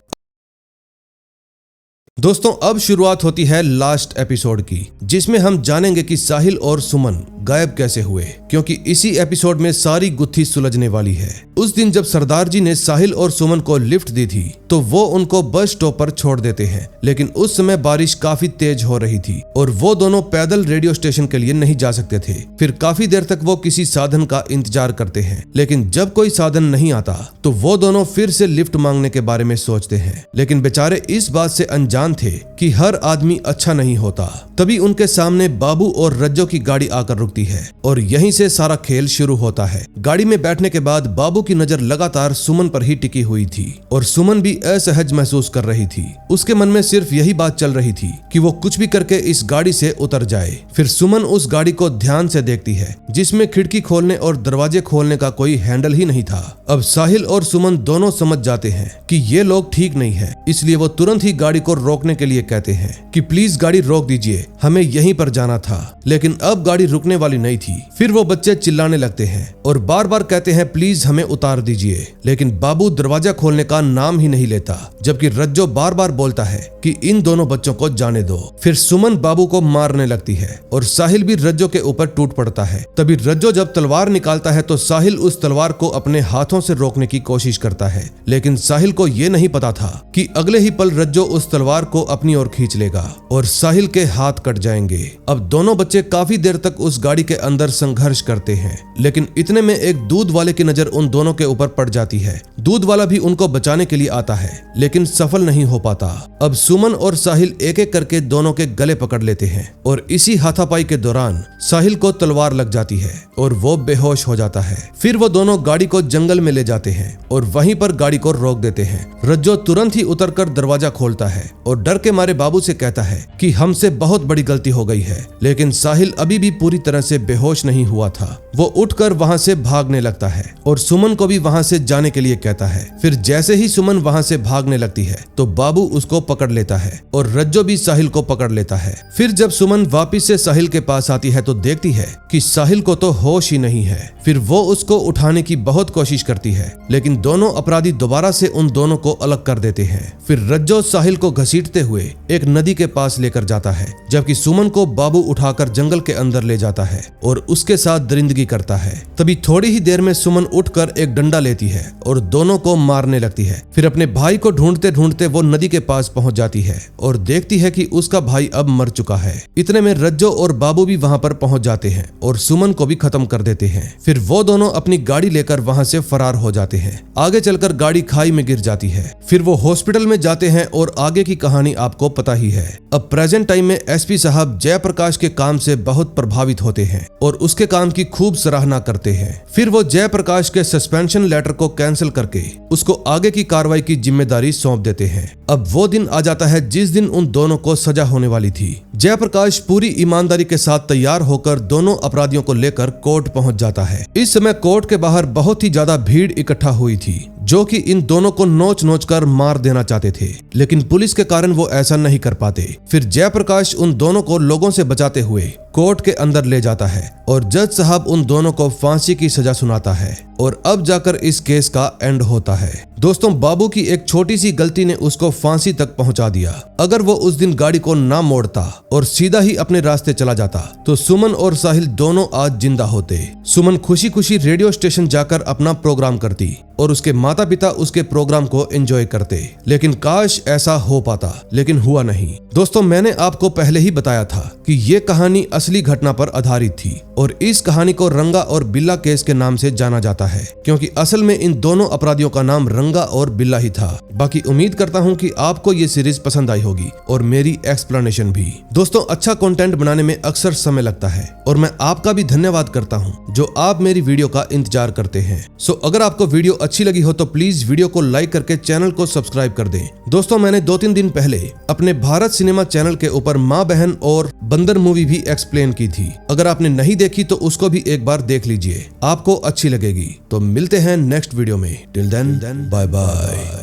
दोस्तों अब शुरुआत होती है लास्ट एपिसोड की, जिसमें हम जानेंगे कि साहिल और सुमन गायब कैसे हुए, क्योंकि इसी एपिसोड में सारी गुत्थी सुलझने वाली है। उस दिन जब सरदार जी ने साहिल और सुमन को लिफ्ट दी थी तो वो उनको बस स्टॉप पर छोड़ देते हैं, लेकिन उस समय बारिश काफी तेज हो रही थी और वो दोनों पैदल रेडियो स्टेशन के लिए नहीं जा सकते थे। फिर काफी देर तक वो किसी साधन का इंतजार करते हैं, लेकिन जब कोई साधन नहीं आता तो वो दोनों फिर से लिफ्ट मांगने के बारे में सोचते हैं, लेकिन बेचारे इस बात से अनजान थे कि हर आदमी अच्छा नहीं होता। तभी उनके सामने बाबू और रज्जो की गाड़ी आकर रुकती है और यहीं से सारा खेल शुरू होता है। गाड़ी में बैठने के बाद बाबू की नजर लगातार सुमन पर ही टिकी हुई थी और सुमन भी असहज महसूस कर रही थी। उसके मन में सिर्फ यही बात चल रही थी कि वो कुछ भी करके इस गाड़ी से उतर जाए। फिर सुमन उस गाड़ी को ध्यान से देखती है, जिसमें खिड़की खोलने और दरवाजे खोलने का कोई हैंडल ही नहीं था। अब साहिल और सुमन दोनों समझ जाते हैं कि ये लोग ठीक नहीं है, इसलिए वो तुरंत ही गाड़ी को रोकने के लिए कहते हैं कि प्लीज गाड़ी रोक दीजिए, हमें यहीं पर जाना था। लेकिन अब गाड़ी रुकने वाली नहीं थी। फिर वो बच्चे चिल्लाने लगते हैं और बार बार कहते हैं प्लीज हमें उतार दीजिए, लेकिन बाबू दरवाजा खोलने का नाम ही नहीं लेता, जबकि रज्जो बार बार बोलता है कि इन दोनों बच्चों को जाने दो। फिर सुमन बाबू को मारने लगती है और साहिल भी रज्जो के ऊपर टूट पड़ता है। तभी रज्जो जब तलवार निकालता है तो साहिल उस तलवार को अपने हाथों से रोकने की कोशिश करता है, लेकिन साहिल को यह नहीं पता था कि अगले ही पल रज्जो उस तलवार को अपनी ओर खींच लेगा और साहिल के हाथ कट जाएंगे। अब दोनों बच्चे काफी देर तक उस गाड़ी के अंदर संघर्ष करते हैं, लेकिन इतने में एक दूध वाले की नजर उन दोनों के ऊपर पड़ जाती है। दूध वाला भी उनको बचाने के लिए आता है, लेकिन सफल नहीं हो पाता। अब सुमन और साहिल एक एक करके दोनों के गले पकड़ लेते हैं और इसी हाथापाई के दौरान साहिल को तलवार लग जाती है और वो बेहोश हो जाता है। फिर वो दोनों गाड़ी को जंगल में ले जाते हैं और वहीं पर गाड़ी को रोक देते हैं। रज्जो तुरंत ही उतरकर दरवाजा खोलता है और डर के मारे बाबू से कहता है कि हमसे बहुत बड़ी गलती हो गई है, लेकिन साहिल अभी भी पूरी तरह से बेहोश नहीं हुआ था। वो उठकर वहां से भागने लगता है और सुमन को भी वहां से जाने के लिए कहता है। फिर जैसे ही सुमन वहां से भागने लगती है तो बाबू उसको पकड़ लेता है और रज्जो भी साहिल को पकड़ लेता है। फिर जब सुमन वापिस से साहिल के पास आती है तो देखती है कि साहिल को तो होश ही नहीं है। फिर वो उसको उठाने की बहुत कोशिश करती है, लेकिन दोनों अपराधी दोबारा से उन दोनों को अलग कर देते हैं। फिर रज्जो साहिल को घसीटते हुए एक नदी के पास लेकर जाता है, जबकि सुमन को बाबू उठाकर जंगल के अंदर ले जाता है और उसके साथ दरिंदगी करता है। तभी थोड़ी ही देर में सुमन उठकर एक डंडा लेती है और दोनों को मारने लगती है। फिर अपने भाई को ढूंढते ढूंढते वो नदी के पास पहुंच जाती है और देखती है कि उसका भाई अब मर चुका है। इतने में रज्जो और बाबू भी वहां पर पहुंच जाते हैं और सुमन को भी खत्म कर देते हैं। फिर वो दोनों अपनी गाड़ी लेकर वहां से फरार हो जाते हैं। आगे चलकर गाड़ी खाई में गिर जाती है। फिर वो हॉस्पिटल में जाते हैं और आगे की कहानी आपको पता ही है। अब प्रेजेंट टाइम में एसपी साहब जयप्रकाश के काम से बहुत प्रभावित होते हैं और उसके काम की खूब सराहना करते हैं। फिर वो जयप्रकाश के सस्पेंशन लेटर को कैंसिल करके उसको आगे की कार्रवाई की जिम्मेदारी सौंप देते हैं। अब वो दिन आ जाता है जिस दिन उन दोनों को सजा होने वाली थी। जयप्रकाश पूरी ईमानदारी के साथ तैयार होकर दोनों अपराधियों को लेकर कोर्ट पहुंच जाता है। इस समय कोर्ट के बाहर बहुत ही ज्यादा भीड़ इकट्ठा हुई थी, जो कि इन दोनों को नोच नोच कर मार देना चाहते थे, लेकिन पुलिस के कारण वो ऐसा नहीं कर पाते। फिर जयप्रकाश उन दोनों को लोगों से बचाते हुए कोर्ट के अंदर ले जाता है और जज साहब उन दोनों को फांसी की सजा सुनाता है और अब जाकर इस केस का एंड होता है। दोस्तों, बाबू की एक छोटी सी गलती ने उसको फांसी तक पहुंचा दिया। अगर वो उस दिन गाड़ी को ना मोड़ता और सीधा ही अपने रास्ते चला जाता तो सुमन और साहिल दोनों आज जिंदा होते। सुमन खुशी खुशी रेडियो स्टेशन जाकर अपना प्रोग्राम करती और उसके माता पिता उसके प्रोग्राम को एंजॉय करते, लेकिन काश ऐसा हो पाता, लेकिन हुआ नहीं। दोस्तों, मैंने आपको पहले ही बताया था कि ये कहानी असली घटना पर आधारित थी और इस कहानी को रंगा और बिल्ला केस के नाम से जाना जाता है, क्योंकि असल में इन दोनों अपराधियों का नाम रंगा बांगा और बिल्ला ही था। बाकी उम्मीद करता हूँ कि आपको ये सीरीज पसंद आई होगी और मेरी एक्सप्लेनेशन भी। दोस्तों, अच्छा कंटेंट बनाने में अक्सर समय लगता है और मैं आपका भी धन्यवाद करता हूँ जो आप मेरी वीडियो का इंतजार करते हैं। सो अगर आपको वीडियो अच्छी लगी हो तो प्लीज वीडियो को लाइक करके चैनल को सब्सक्राइब कर दें। दोस्तों, मैंने 2-3 दिन पहले अपने भारत सिनेमा चैनल के ऊपर माँ बहन और बंदर मूवी भी एक्सप्लेन की थी। अगर आपने नहीं देखी तो उसको भी एक बार देख लीजिए, आपको अच्छी लगेगी। तो मिलते हैं नेक्स्ट वीडियो में। Till then bye bye.